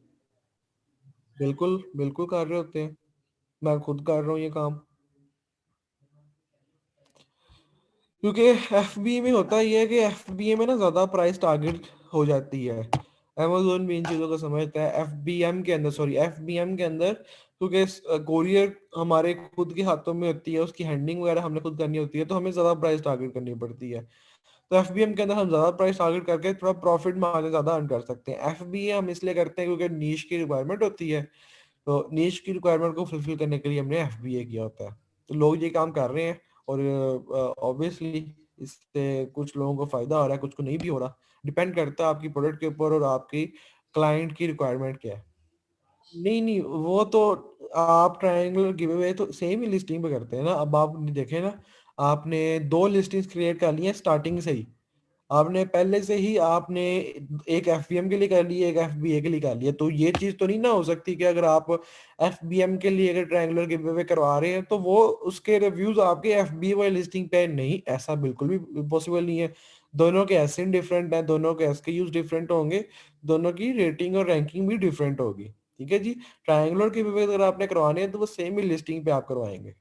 बिल्कुल बिल्कुल कर रहे होते हैं, मैं खुद कर रहा हूँ ये काम। क्योंकि एफबीए में होता ही है कि एफबीए में ना ज्यादा प्राइस टारगेट हो जाती है। अमेजोन भी इन चीजों को समझता है। एफबीएम के अंदर, सॉरी, एफबीएम के अंदर, क्योंकि कोरियर हमारे खुद के हाथों में होती है, उसकी हैंडलिंग वगैरह हमने खुद करनी होती है, तो हमें ज्यादा प्राइस टारगेट करनी पड़ती है। तो एफबीएम के अंदर हम ज्यादा प्राइस टारगेट करके थोड़ा प्रॉफिट मार्जिन ज्यादा अर्न कर सकते हैं। एफबीए हम इसलिए करते हैं क्योंकि नीश की रिक्वायरमेंट होती है, तो नीश की रिक्वायरमेंट को फुलफिल करने के लिए हमने एफबीए किया होता है। तो लोग ये काम कर रहे हैं, और ऑब्वियसली इससे कुछ लोगों को फायदा हो रहा है, कुछ को नहीं भी हो रहा। डिपेंड करता है आपकी प्रोडक्ट के ऊपर और आपकी क्लाइंट की रिक्वायरमेंट क्या है। नहीं नहीं, वो तो आप ट्रायंगुलर गिव अवे तो सेम ही लिस्टिंग पे करते हैं ना। अब आप देखें ना, आपने दो लिस्टिंग्स क्रिएट कर ली हैं स्टार्टिंग से ही। आपने पहले से ही आपने एक एफबीएम के लिए कर ली है, एक एफबीए के लिए कर लिया। तो ये चीज तो नहीं ना हो सकती कि अगर आप एफबीएम के लिए अगर ट्रायंगुलर गिव अवे करवा रहे हैं तो वो उसके रिव्यूज आपके एफबीए वाली लिस्टिंग पे नहीं, ऐसा बिल्कुल भी पॉसिबल नहीं है। दोनों के एसिन डिफरेंट है, दोनों के एसकेयूज डिफरेंट होंगे, दोनों की रेटिंग और रैंकिंग भी डिफरेंट होगी। ठीक है जी। ट्रायंगुलर गिव अवे अगर आपने करवाने हैं तो वो सेम ही लिस्टिंग पे आप करवाएंगे।